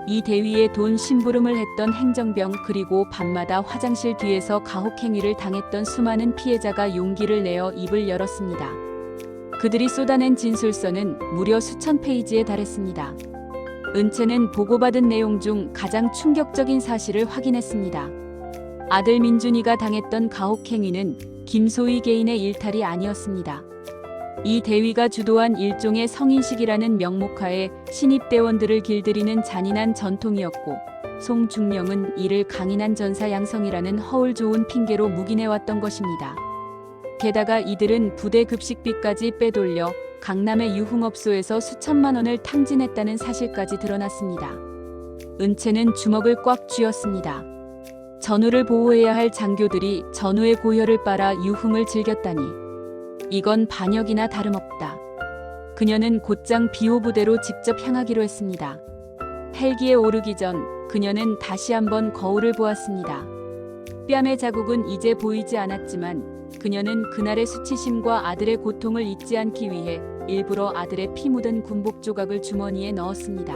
S1: 이 대위에 돈 심부름을 했던 행정병, 그리고 밤마다 화장실 뒤에서 가혹행위를 당했던 수많은 피해자가 용기를 내어 입을 열었습니다. 그들이 쏟아낸 진술서는 무려 수천 페이지에 달했습니다. 은채는 보고받은 내용 중 가장 충격적인 사실을 확인했습니다. 아들 민준이가 당했던 가혹행위는 김소희 개인의 일탈이 아니었습니다. 이 대위가 주도한 일종의 성인식이라는 명목하에 신입대원들을 길들이는 잔인한 전통이었고, 송중령은 이를 강인한 전사 양성이라는 허울 좋은 핑계로 묵인해왔던 것입니다. 게다가 이들은 부대 급식비까지 빼돌려 강남의 유흥업소에서 수천만 원을 탕진했다는 사실까지 드러났습니다. 은채는 주먹을 꽉 쥐었습니다. 전우를 보호해야 할 장교들이 전우의 고혈을 빨아 유흥을 즐겼다니. 이건 반역이나 다름없다. 그녀는 곧장 비호부대로 직접 향하기로 했습니다. 헬기에 오르기 전 그녀는 다시 한번 거울을 보았습니다. 뺨의 자국은 이제 보이지 않았지만 그녀는 그날의 수치심과 아들의 고통을 잊지 않기 위해 일부러 아들의 피 묻은 군복 조각을 주머니에 넣었습니다.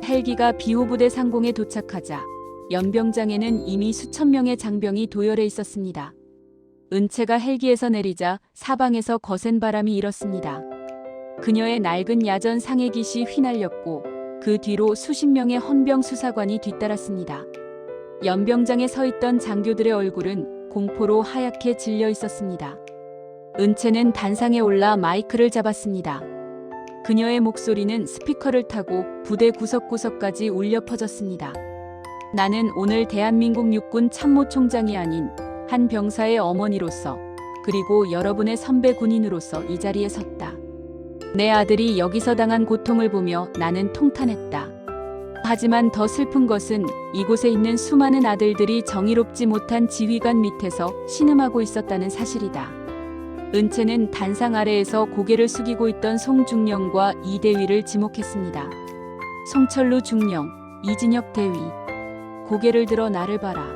S1: 헬기가 비호부대 상공에 도착하자 연병장에는 이미 수천 명의 장병이 도열해 있었습니다. 은채가 헬기에서 내리자 사방에서 거센 바람이 일었습니다. 그녀의 낡은 야전 상해깃이 휘날렸고 그 뒤로 수십 명의 헌병 수사관이 뒤따랐습니다. 연병장에 서 있던 장교들의 얼굴은 공포로 하얗게 질려 있었습니다. 은채는 단상에 올라 마이크를 잡았습니다. 그녀의 목소리는 스피커를 타고 부대 구석구석까지 울려 퍼졌습니다. 나는 오늘 대한민국 육군 참모총장이 아닌 한 병사의 어머니로서 그리고 여러분의 선배 군인으로서 이 자리에 섰다. 내 아들이 여기서 당한 고통을 보며 나는 통탄했다. 하지만 더 슬픈 것은 이곳에 있는 수많은 아들들이 정의롭지 못한 지휘관 밑에서 신음하고 있었다는 사실이다. 은채는 단상 아래에서 고개를 숙이고 있던 송중령과 이대위를 지목했습니다. 송철루 중령, 이진혁 대위. 고개를 들어 나를 봐라.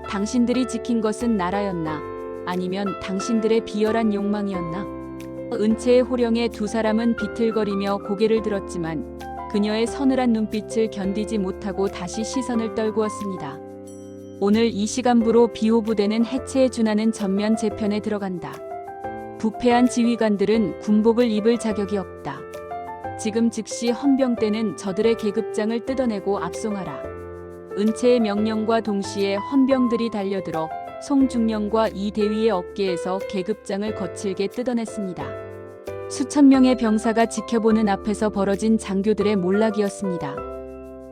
S1: 당신들이 지킨 것은 나라였나? 아니면 당신들의 비열한 욕망이었나? 은채의 호령에 두 사람은 비틀거리며 고개를 들었지만 그녀의 서늘한 눈빛을 견디지 못하고 다시 시선을 떨구었습니다. 오늘 이 시간부로 비호부대는 해체에 준하는 전면 재편에 들어간다. 부패한 지휘관들은 군복을 입을 자격이 없다. 지금 즉시 헌병대는 저들의 계급장을 뜯어내고 압송하라. 은채의 명령과 동시에 헌병들이 달려들어 송중령과 이대위의 어깨에서 계급장을 거칠게 뜯어냈습니다. 수천 명의 병사가 지켜보는 앞에서 벌어진 장교들의 몰락이었습니다.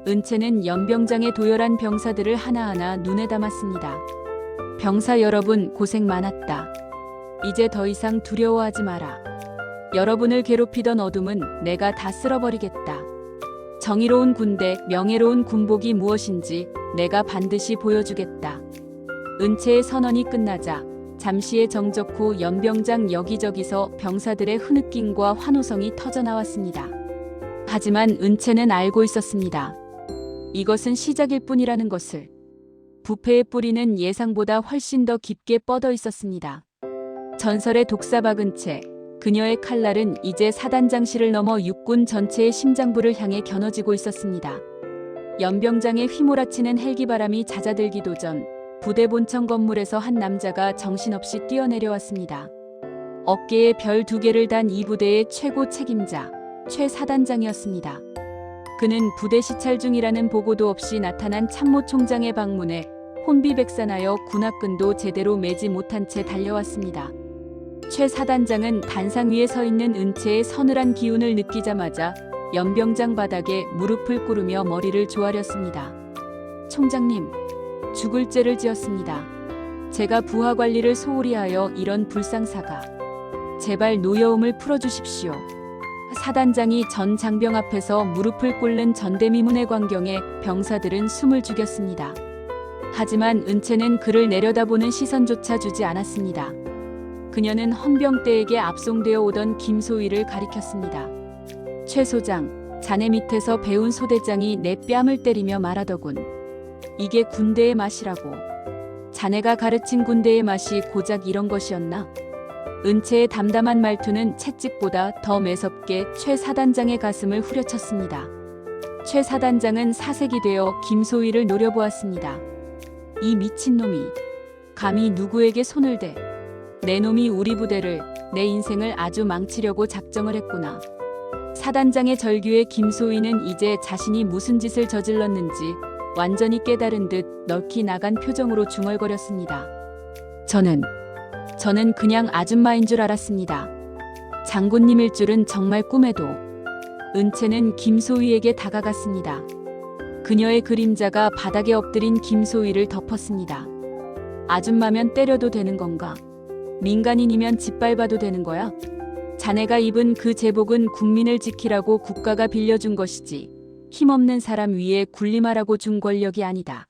S1: 은채는 연병장에 도열한 병사들을 하나하나 눈에 담았습니다. 병사 여러분 고생 많았다. 이제 더 이상 두려워하지 마라. 여러분을 괴롭히던 어둠은 내가 다 쓸어버리겠다. 정의로운 군대, 명예로운 군복이 무엇인지 내가 반드시 보여주겠다. 은채의 선언이 끝나자 잠시의 정적 후 연병장 여기저기서 병사들의 흐느낌과 환호성이 터져나왔습니다. 하지만 은채는 알고 있었습니다. 이것은 시작일 뿐이라는 것을. 부패의 뿌리는 예상보다 훨씬 더 깊게 뻗어 있었습니다. 전설의 독사박은 채 그녀의 칼날은 이제 사단장실을 넘어 육군 전체의 심장부를 향해 겨눠지고 있었습니다. 연병장에 휘몰아치는 헬기바람이 잦아들기도 전 부대 본청 건물에서 한 남자가 정신없이 뛰어내려왔습니다. 어깨에 별 2개를 단 이 부대의 최고 책임자, 최 사단장이었습니다. 그는 부대 시찰 중이라는 보고도 없이 나타난 참모총장의 방문에 혼비백산하여 군합근도 제대로 매지 못한 채 달려왔습니다. 최 사단장은 단상 위에 서 있는 은채의 서늘한 기운을 느끼자마자 연병장 바닥에 무릎을 꿇으며 머리를 조아렸습니다. 총장님, 죽을 죄를 지었습니다. 제가 부하 관리를 소홀히 하여 이런 불상사가. 제발 노여움을 풀어주십시오. 사단장이 전 장병 앞에서 무릎을 꿇는 전대미문의 광경에 병사들은 숨을 죽였습니다. 하지만 은채는 그를 내려다보는 시선조차 주지 않았습니다. 그녀는 헌병대에게 압송되어 오던 김소희를 가리켰습니다. 최 소장, 자네 밑에서 배운 소대장이 내 뺨을 때리며 말하더군. 이게 군대의 맛이라고. 자네가 가르친 군대의 맛이 고작 이런 것이었나? 은채의 담담한 말투는 채찍보다 더 매섭게 최 사단장의 가슴을 후려쳤습니다. 최 사단장은 사색이 되어 김소희를 노려보았습니다. 이 미친놈이 감히 누구에게 손을 대. 내 놈이 우리 부대를, 내 인생을 아주 망치려고 작정을 했구나. 사단장의 절규에 김소희는 이제 자신이 무슨 짓을 저질렀는지 완전히 깨달은 듯 넋이 나간 표정으로 중얼거렸습니다. 저는 그냥 아줌마인 줄 알았습니다. 장군님일 줄은 정말 꿈에도. 은채는 김소희에게 다가갔습니다. 그녀의 그림자가 바닥에 엎드린 김소희를 덮었습니다. 아줌마면 때려도 되는 건가? 민간인이면 짓밟아도 되는 거야? 자네가 입은 그 제복은 국민을 지키라고 국가가 빌려준 것이지 힘없는 사람 위에 군림하라고 준 권력이 아니다.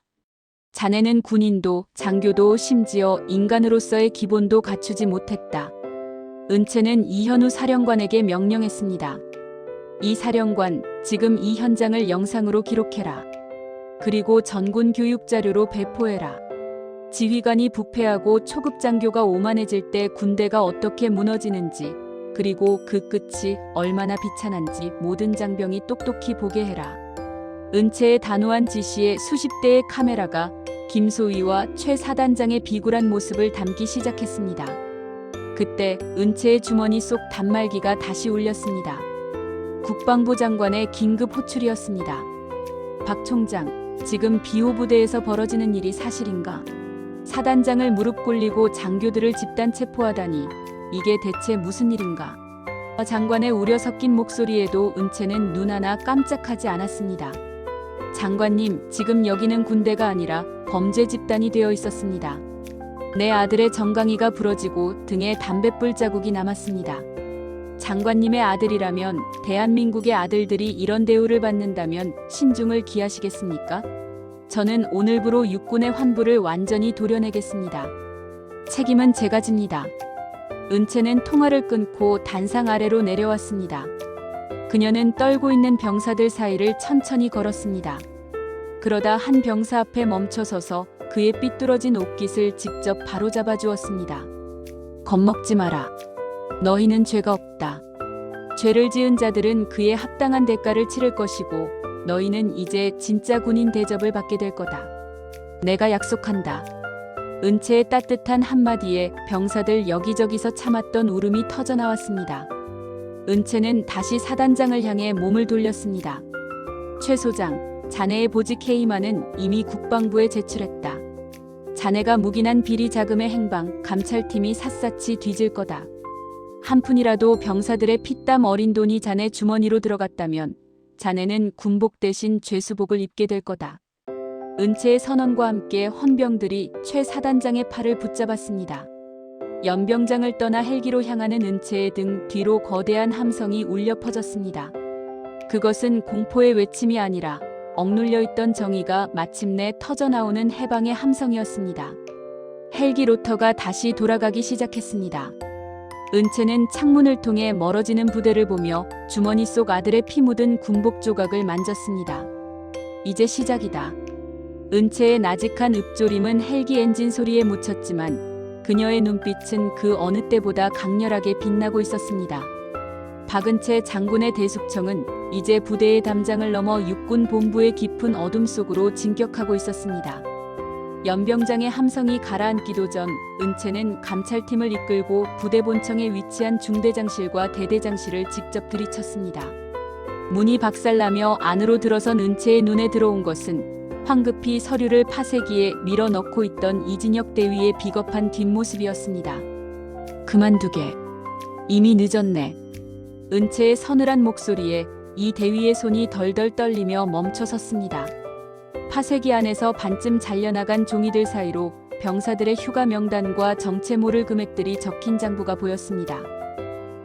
S1: 자네는 군인도 장교도 심지어 인간으로서의 기본도 갖추지 못했다. 은채는 이현우 사령관에게 명령했습니다. 이 사령관, 지금 이 현장을 영상으로 기록해라. 그리고 전군 교육 자료로 배포해라. 지휘관이 부패하고 초급 장교가 오만해질 때 군대가 어떻게 무너지는지, 그리고 그 끝이 얼마나 비참한지 모든 장병이 똑똑히 보게 해라. 은채의 단호한 지시에 수십 대의 카메라가 김소희와 최 사단장의 비굴한 모습을 담기 시작했습니다. 그때 은채의 주머니 속 단말기가 다시 울렸습니다. 국방부 장관의 긴급 호출이었습니다. 박 총장, 지금 비호 부대에서 벌어지는 일이 사실인가? 사단장을 무릎 꿇리고 장교들을 집단 체포하다니 이게 대체 무슨 일인가? 장관의 우려 섞인 목소리에도 은채는 눈 하나 깜짝하지 않았습니다. 장관님, 지금 여기는 군대가 아니라 범죄 집단이 되어 있었습니다. 내 아들의 정강이가 부러지고 등에 담뱃불 자국이 남았습니다. 장관님의 아들이라면, 대한민국의 아들들이 이런 대우를 받는다면 신중을 기하시겠습니까? 저는 오늘부로 육군의 환부를 완전히 도려내겠습니다. 책임은 제가 집니다. 은채는 통화를 끊고 단상 아래로 내려왔습니다. 그녀는 떨고 있는 병사들 사이를 천천히 걸었습니다. 그러다 한 병사 앞에 멈춰서서 그의 삐뚤어진 옷깃을 직접 바로잡아 주었습니다. 겁먹지 마라. 너희는 죄가 없다. 죄를 지은 자들은 그에 합당한 대가를 치를 것이고 너희는 이제 진짜 군인 대접을 받게 될 거다. 내가 약속한다. 은채의 따뜻한 한마디에 병사들 여기저기서 참았던 울음이 터져나왔습니다. 은채는 다시 사단장을 향해 몸을 돌렸습니다. 최 소장, 자네의 보직 해임안은 이미 국방부에 제출했다. 자네가 묵인한 비리 자금의 행방 감찰팀이 샅샅이 뒤질 거다. 한 푼이라도 병사들의 피땀 어린 돈이 자네 주머니로 들어갔다면 자네는 군복 대신 죄수복을 입게 될 거다. 은채의 선언과 함께 헌병들이 최 사단장의 팔을 붙잡았습니다. 연병장을 떠나 헬기로 향하는 은채의 등 뒤로 거대한 함성이 울려 퍼졌습니다. 그것은 공포의 외침이 아니라 억눌려 있던 정의가 마침내 터져나오는 해방의 함성이었습니다. 헬기 로터가 다시 돌아가기 시작했습니다. 은채는 창문을 통해 멀어지는 부대를 보며 주머니 속 아들의 피 묻은 군복 조각을 만졌습니다. 이제 시작이다. 은채의 나직한 읍조림은 헬기 엔진 소리에 묻혔지만 그녀의 눈빛은 그 어느 때보다 강렬하게 빛나고 있었습니다. 박은채 장군의 대숙청은 이제 부대의 담장을 넘어 육군 본부의 깊은 어둠 속으로 진격하고 있었습니다. 연병장의 함성이 가라앉기도 전 은채는 감찰팀을 이끌고 부대 본청에 위치한 중대장실과 대대장실을 직접 들이쳤습니다. 문이 박살나며 안으로 들어선 은채의 눈에 들어온 것은 황급히 서류를 파쇄기에 밀어 넣고 있던 이진혁 대위의 비겁한 뒷모습이었습니다. 그만두게. 이미 늦었네. 은채의 서늘한 목소리에 이 대위의 손이 덜덜 떨리며 멈춰섰습니다. 파쇄기 안에서 반쯤 잘려나간 종이들 사이로 병사들의 휴가 명단과 정체 모를 금액들이 적힌 장부가 보였습니다.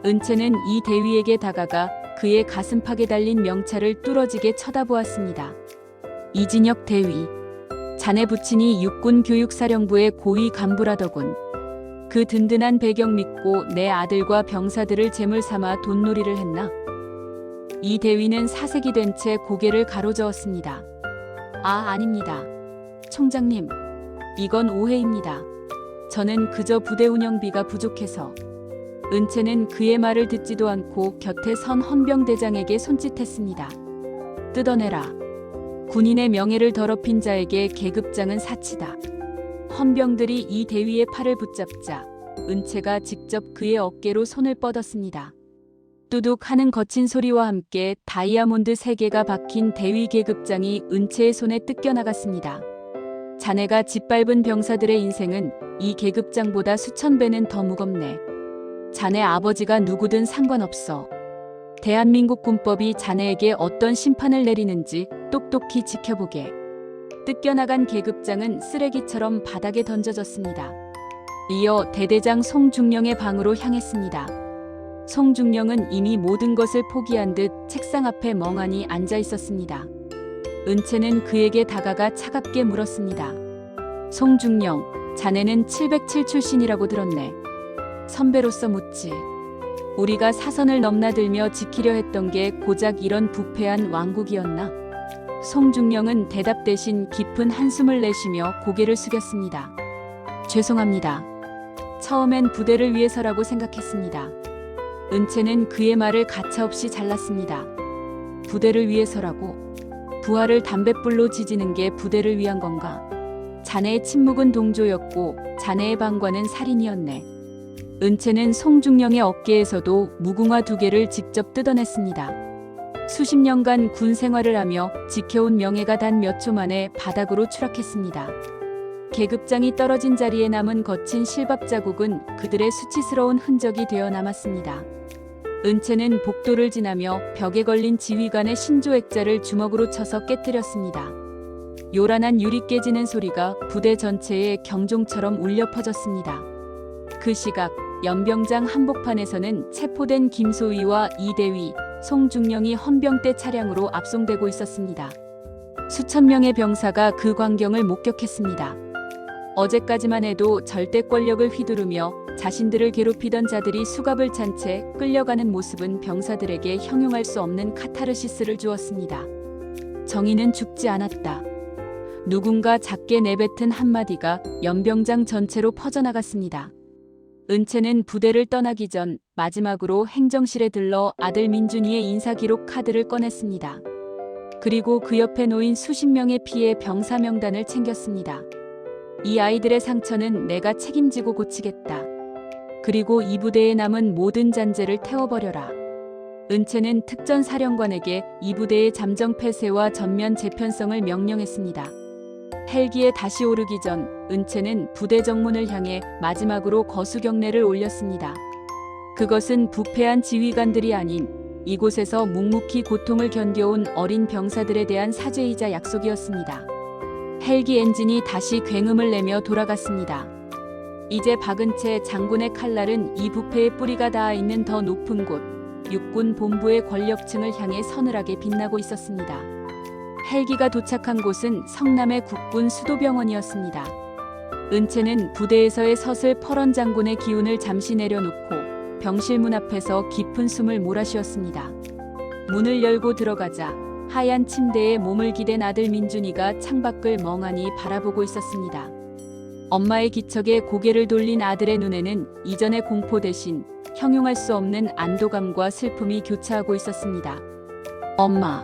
S1: 은채는 이 대위에게 다가가 그의 가슴팍에 달린 명찰을 뚫어지게 쳐다보았습니다. 이진혁 대위, 자네 부친이 육군교육사령부의 고위 간부라더군. 그 든든한 배경 믿고 내 아들과 병사들을 제물 삼아 돈놀이를 했나? 이 대위는 사색이 된 채 고개를 가로저었습니다. 아닙니다. 총장님, 이건 오해입니다. 저는 그저 부대 운영비가 부족해서. 은채는 그의 말을 듣지도 않고 곁에 선 헌병대장에게 손짓했습니다. 뜯어내라. 군인의 명예를 더럽힌 자에게 계급장은 사치다. 헌병들이 이 대위의 팔을 붙잡자 은채가 직접 그의 어깨로 손을 뻗었습니다. 뚜둑 하는 거친 소리와 함께 다이아몬드 3개가 박힌 대위 계급장이 은채의 손에 뜯겨나갔습니다. 자네가 짓밟은 병사들의 인생은 이 계급장보다 수천 배는 더 무겁네. 자네 아버지가 누구든 상관없어. 대한민국 군법이 자네에게 어떤 심판을 내리는지 똑똑히 지켜보게. 뜯겨나간 계급장은 쓰레기처럼 바닥에 던져졌습니다. 이어 대대장 송중령의 방으로 향했습니다. 송중령은 이미 모든 것을 포기한 듯 책상 앞에 멍하니 앉아 있었습니다. 은채는 그에게 다가가 차갑게 물었습니다. 송중령, 자네는 707 출신이라고 들었네. 선배로서 묻지. 우리가 사선을 넘나들며 지키려 했던 게 고작 이런 부패한 왕국이었나? 송중령은 대답 대신 깊은 한숨을 내쉬며 고개를 숙였습니다. 죄송합니다. 처음엔 부대를 위해서라고 생각했습니다. 은채는 그의 말을 가차없이 잘랐습니다. 부대를 위해서라고? 부하를 담뱃불로 지지는 게 부대를 위한 건가? 자네의 침묵은 동조였고 자네의 방관은 살인이었네. 은채는 송중령의 어깨에서도 무궁화 2개를 직접 뜯어냈습니다. 수십 년간 군 생활을 하며 지켜온 명예가 단 몇 초 만에 바닥으로 추락했습니다. 계급장이 떨어진 자리에 남은 거친 실밥 자국은 그들의 수치스러운 흔적이 되어 남았습니다. 은채는 복도를 지나며 벽에 걸린 지휘관의 신조 액자를 주먹으로 쳐서 깨뜨렸습니다. 요란한 유리 깨지는 소리가 부대 전체에 경종처럼 울려 퍼졌습니다. 그 시각 연병장 한복판에서는 체포된 김소희와 이대위, 송중령이 헌병대 차량으로 압송되고 있었습니다. 수천 명의 병사가 그 광경을 목격했습니다. 어제까지만 해도 절대 권력을 휘두르며 자신들을 괴롭히던 자들이 수갑을 찬 채 끌려가는 모습은 병사들에게 형용할 수 없는 카타르시스를 주었습니다. 정의는 죽지 않았다. 누군가 작게 내뱉은 한마디가 연병장 전체로 퍼져나갔습니다. 은채는 부대를 떠나기 전 마지막으로 행정실에 들러 아들 민준이의 인사기록 카드를 꺼냈습니다. 그리고 그 옆에 놓인 수십 명의 피해 병사 명단을 챙겼습니다. 이 아이들의 상처는 내가 책임지고 고치겠다. 그리고 이 부대에 남은 모든 잔재를 태워버려라. 은채는 특전사령관에게 이 부대의 잠정 폐쇄와 전면 재편성을 명령했습니다. 헬기에 다시 오르기 전 은채는 부대 정문을 향해 마지막으로 거수경례를 올렸습니다. 그것은 부패한 지휘관들이 아닌 이곳에서 묵묵히 고통을 견뎌온 어린 병사들에 대한 사죄이자 약속이었습니다. 헬기 엔진이 다시 굉음을 내며 돌아갔습니다. 이제 박은채 장군의 칼날은 이 부패의 뿌리가 닿아 있는 더 높은 곳, 육군 본부의 권력층을 향해 서늘하게 빛나고 있었습니다. 헬기가 도착한 곳은 성남의 국군 수도병원이었습니다. 은채는 부대에서의 서슬퍼런 장군의 기운을 잠시 내려놓고 병실 문 앞에서 깊은 숨을 몰아쉬었습니다. 문을 열고 들어가자 하얀 침대에 몸을 기댄 아들 민준이가 창밖을 멍하니 바라보고 있었습니다. 엄마의 기척에 고개를 돌린 아들의 눈에는 이전의 공포 대신 형용할 수 없는 안도감과 슬픔이 교차하고 있었습니다. 엄마,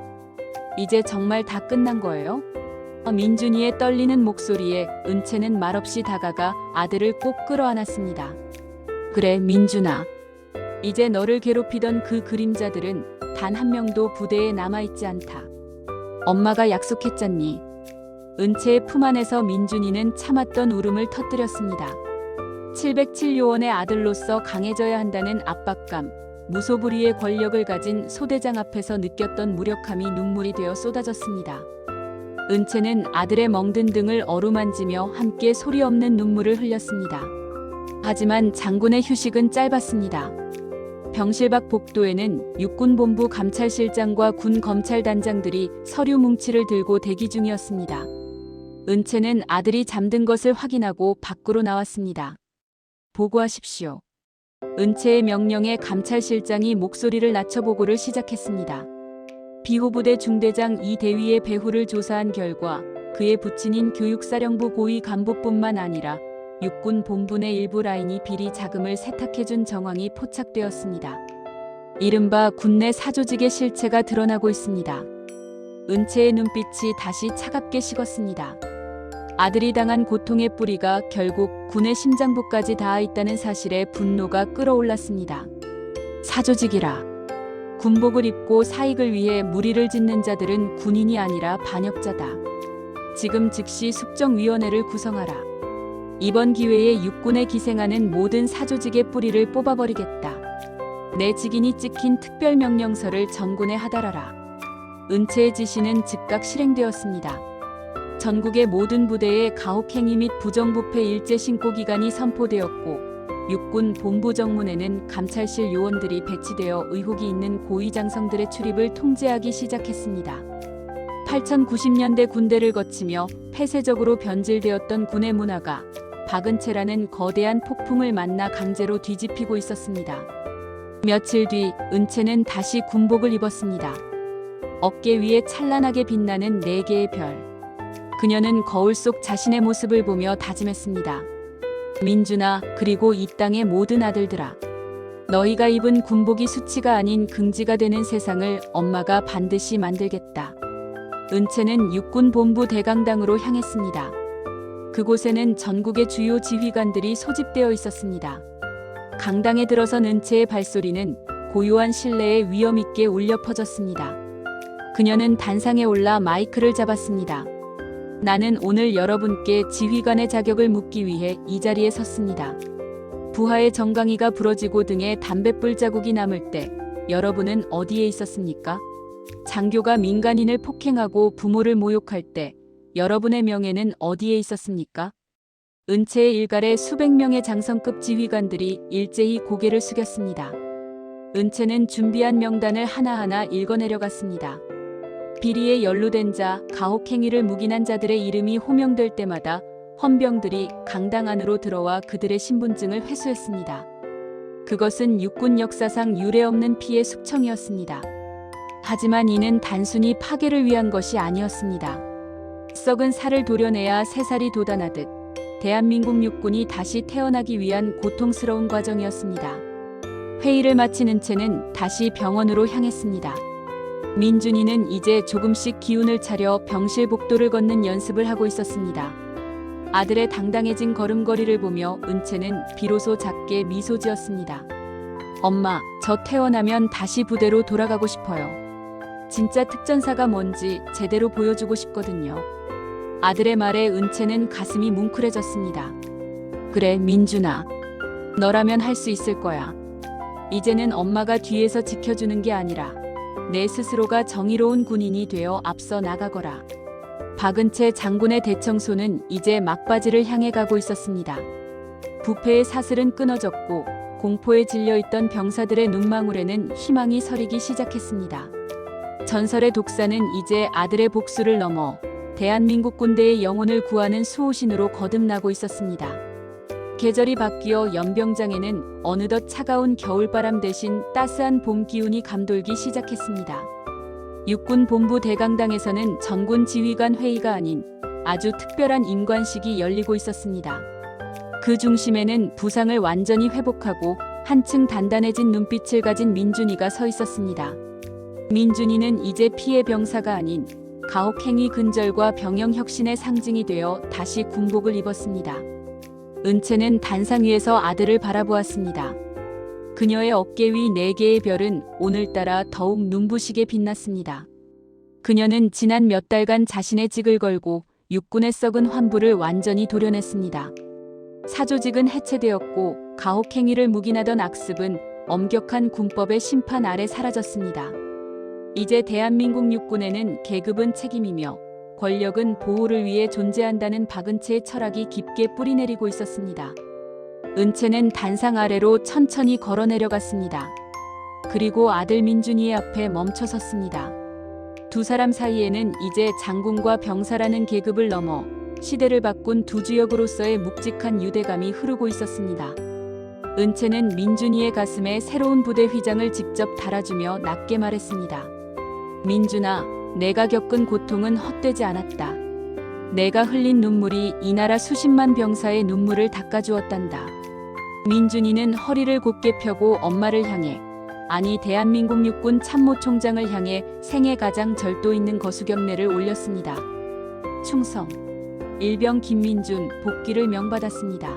S1: 이제 정말 다 끝난 거예요? 민준이의 떨리는 목소리에 은채는 말없이 다가가 아들을 꼭 끌어안았습니다. 그래, 민준아. 이제 너를 괴롭히던 그 그림자들은 단 한 명도 부대에 남아있지 않다. 엄마가 약속했잖니. 은채의 품 안에서 민준이는 참았던 울음을 터뜨렸습니다. 707요원의 아들로서 강해져야 한다는 압박감, 무소불위의 권력을 가진 소대장 앞에서 느꼈던 무력함이 눈물이 되어 쏟아졌습니다. 은채는 아들의 멍든 등을 어루만지며 함께 소리 없는 눈물을 흘렸습니다. 하지만 장군의 휴식은 짧았습니다. 병실 밖 복도에는 육군본부 감찰실장과 군 검찰단장들이 서류 뭉치를 들고 대기 중이었습니다. 은채는 아들이 잠든 것을 확인하고 밖으로 나왔습니다. 보고하십시오. 은채의 명령에 감찰실장이 목소리를 낮춰 보고를 시작했습니다. 비호부대 중대장 이대위의 배후를 조사한 결과 그의 부친인 교육사령부 고위 간부뿐만 아니라 육군 본부 내 일부 라인이 비리 자금을 세탁해준 정황이 포착되었습니다. 이른바 군내 사조직의 실체가 드러나고 있습니다. 은채의 눈빛이 다시 차갑게 식었습니다. 아들이 당한 고통의 뿌리가 결국 군의 심장부까지 닿아 있다는 사실에 분노가 끓어올랐습니다. 사조직이라. 군복을 입고 사익을 위해 무리를 짓는 자들은 군인이 아니라 반역자다. 지금 즉시 숙정위원회를 구성하라. 이번 기회에 육군에 기생하는 모든 사조직의 뿌리를 뽑아버리겠다. 내 직인이 찍힌 특별명령서를 전군에 하달하라. 은채의 지시는 즉각 실행되었습니다. 전국의 모든 부대에 가혹행위 및 부정부패 일제 신고 기간이 선포되었고 육군 본부 정문에는 감찰실 요원들이 배치되어 의혹이 있는 고위장성들의 출입을 통제하기 시작했습니다. 8090년대 군대를 거치며 폐쇄적으로 변질되었던 군의 문화가 박은채라는 거대한 폭풍을 만나 강제로 뒤집히고 있었습니다. 며칠 뒤 은채는 다시 군복을 입었습니다. 어깨 위에 찬란하게 빛나는 4개의 별. 그녀는 거울 속 자신의 모습을 보며 다짐했습니다. 민준아, 그리고 이 땅의 모든 아들들아. 너희가 입은 군복이 수치가 아닌 긍지가 되는 세상을 엄마가 반드시 만들겠다. 은채는 육군본부 대강당으로 향했습니다. 그곳에는 전국의 주요 지휘관들이 소집되어 있었습니다. 강당에 들어선 은채의 발소리는 고요한 실내에 위엄 있게 울려 퍼졌습니다. 그녀는 단상에 올라 마이크를 잡았습니다. 나는 오늘 여러분께 지휘관의 자격을 묻기 위해 이 자리에 섰습니다. 부하의 정강이가 부러지고 등에 담뱃불 자국이 남을 때 여러분은 어디에 있었습니까? 장교가 민간인을 폭행하고 부모를 모욕할 때 여러분의 명예는 어디에 있었습니까? 은채의 일갈에 수백 명의 장성급 지휘관들이 일제히 고개를 숙였습니다. 은채는 준비한 명단을 하나하나 읽어내려갔습니다. 비리에 연루된 자, 가혹행위를 묵인한 자들의 이름이 호명될 때마다 헌병들이 강당 안으로 들어와 그들의 신분증을 회수했습니다. 그것은 육군 역사상 유례없는 피해 숙청이었습니다. 하지만 이는 단순히 파괴를 위한 것이 아니었습니다. 썩은 살을 도려내야 새살이 돋아나듯 대한민국 육군이 다시 태어나기 위한 고통스러운 과정이었습니다. 회의를 마친 은채는 다시 병원으로 향했습니다. 민준이는 이제 조금씩 기운을 차려 병실 복도를 걷는 연습을 하고 있었습니다. 아들의 당당해진 걸음걸이를 보며 은채는 비로소 작게 미소 지었습니다. 엄마, 저 태어나면 다시 부대로 돌아가고 싶어요. 진짜 특전사가 뭔지 제대로 보여주고 싶거든요. 아들의 말에 은채는 가슴이 뭉클해졌습니다. 그래, 민준아. 너라면 할 수 있을 거야. 이제는 엄마가 뒤에서 지켜주는 게 아니라 내 스스로가 정의로운 군인이 되어 앞서 나가거라. 박은채 장군의 대청소는 이제 막바지를 향해 가고 있었습니다. 부패의 사슬은 끊어졌고 공포에 질려있던 병사들의 눈망울에는 희망이 서리기 시작했습니다. 전설의 독사는 이제 아들의 복수를 넘어 대한민국 군대의 영혼을 구하는 수호신으로 거듭나고 있었습니다. 계절이 바뀌어 연병장에는 어느덧 차가운 겨울바람 대신 따스한 봄 기운이 감돌기 시작했습니다. 육군본부 대강당에서는 전군 지휘관 회의가 아닌 아주 특별한 임관식이 열리고 있었습니다. 그 중심에는 부상을 완전히 회복하고 한층 단단해진 눈빛을 가진 민준이가 서 있었습니다. 민준이는 이제 피해 병사가 아닌 가혹행위 근절과 병영혁신의 상징이 되어 다시 군복을 입었습니다. 은채는 단상 위에서 아들을 바라보았습니다. 그녀의 어깨 위 4개의 별은 오늘따라 더욱 눈부시게 빛났습니다. 그녀는 지난 몇 달간 자신의 직을 걸고 육군의 썩은 환부를 완전히 도려냈습니다. 사조직은 해체되었고 가혹행위를 묵인하던 악습은 엄격한 군법의 심판 아래 사라졌습니다. 이제 대한민국 육군에는 계급은 책임이며 권력은 보호를 위해 존재한다는 박은채의 철학이 깊게 뿌리내리고 있었습니다. 은채는 단상 아래로 천천히 걸어 내려갔습니다. 그리고 아들 민준이의 앞에 멈춰섰습니다. 두 사람 사이에는 이제 장군과 병사라는 계급을 넘어 시대를 바꾼 두 주역으로서의 묵직한 유대감이 흐르고 있었습니다. 은채는 민준이의 가슴에 새로운 부대 휘장을 직접 달아주며 낮게 말했습니다. 민준아, 내가 겪은 고통은 헛되지 않았다. 내가 흘린 눈물이 이 나라 수십만 병사의 눈물을 닦아주었단다. 민준이는 허리를 곧게 펴고 엄마를 향해, 아니 대한민국 육군 참모총장을 향해 생애 가장 절도 있는 거수경례를 올렸습니다. 충성. 일병 김민준, 복귀를 명받았습니다.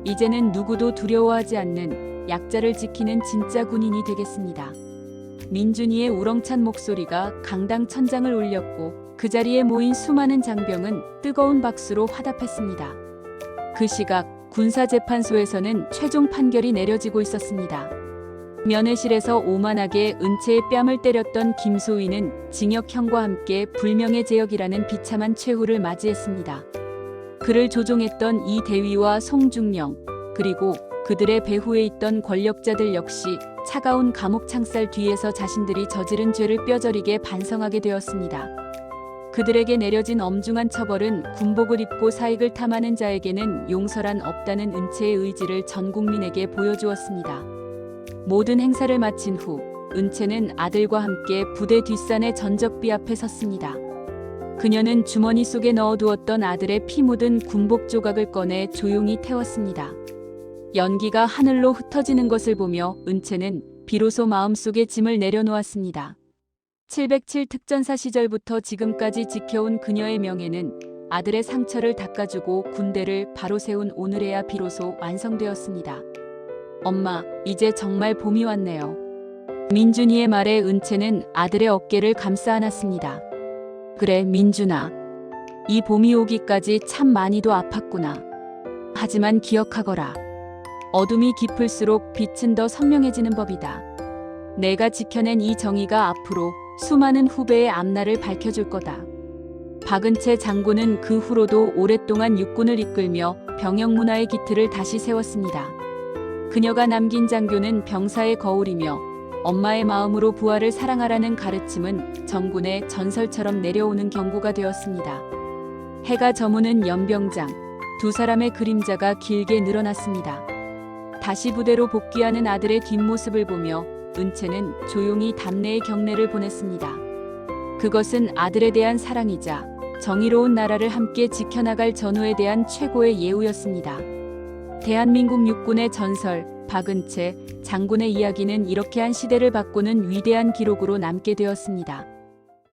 S1: 이제는 누구도 두려워하지 않는 약자를 지키는 진짜 군인이 되겠습니다. 민준이의 우렁찬 목소리가 강당 천장을 울렸고 그 자리에 모인 수많은 장병은 뜨거운 박수로 화답했습니다. 그 시각 군사재판소에서는 최종 판결이 내려지고 있었습니다. 면회실에서 오만하게 은채의 뺨을 때렸던 김소희는 징역형과 함께 불명예 제역이라는 비참한 최후를 맞이했습니다. 그를 조종했던 이 대위와 송중령, 그리고 그들의 배후에 있던 권력자들 역시 차가운 감옥 창살 뒤에서 자신들이 저지른 죄를 뼈저리게 반성하게 되었습니다. 그들에게 내려진 엄중한 처벌은 군복을 입고 사익을 탐하는 자에게는 용서란 없다는 은채의 의지를 전 국민에게 보여주었습니다. 모든 행사를 마친 후 은채는 아들과 함께 부대 뒷산의 전적비 앞에 섰습니다. 그녀는 주머니 속에 넣어두었던 아들의 피 묻은 군복 조각을 꺼내 조용히 태웠습니다. 연기가 하늘로 흩어지는 것을 보며 은채는 비로소 마음속에 짐을 내려놓았습니다. 707 특전사 시절부터 지금까지 지켜온 그녀의 명예는 아들의 상처를 닦아주고 군대를 바로 세운 오늘에야 비로소 완성되었습니다. 엄마, 이제 정말 봄이 왔네요. 민준이의 말에 은채는 아들의 어깨를 감싸 안았습니다. 그래, 민준아. 이 봄이 오기까지 참 많이도 아팠구나. 하지만 기억하거라. 어둠이 깊을수록 빛은 더 선명해지는 법이다. 내가 지켜낸 이 정의가 앞으로 수많은 후배의 앞날을 밝혀줄 거다. 박은채 장군은 그 후로도 오랫동안 육군을 이끌며 병영 문화의 기틀을 다시 세웠습니다. 그녀가 남긴 장교는 병사의 거울이며 엄마의 마음으로 부하를 사랑하라는 가르침은 정군의 전설처럼 내려오는 경고가 되었습니다. 해가 저무는 연병장, 두 사람의 그림자가 길게 늘어났습니다. 다시 부대로 복귀하는 아들의 뒷모습을 보며 은채는 조용히 답례의 경례를 보냈습니다. 그것은 아들에 대한 사랑이자 정의로운 나라를 함께 지켜나갈 전우에 대한 최고의 예우였습니다. 대한민국 육군의 전설, 박은채 장군의 이야기는 이렇게 한 시대를 바꾸는 위대한 기록으로 남게 되었습니다.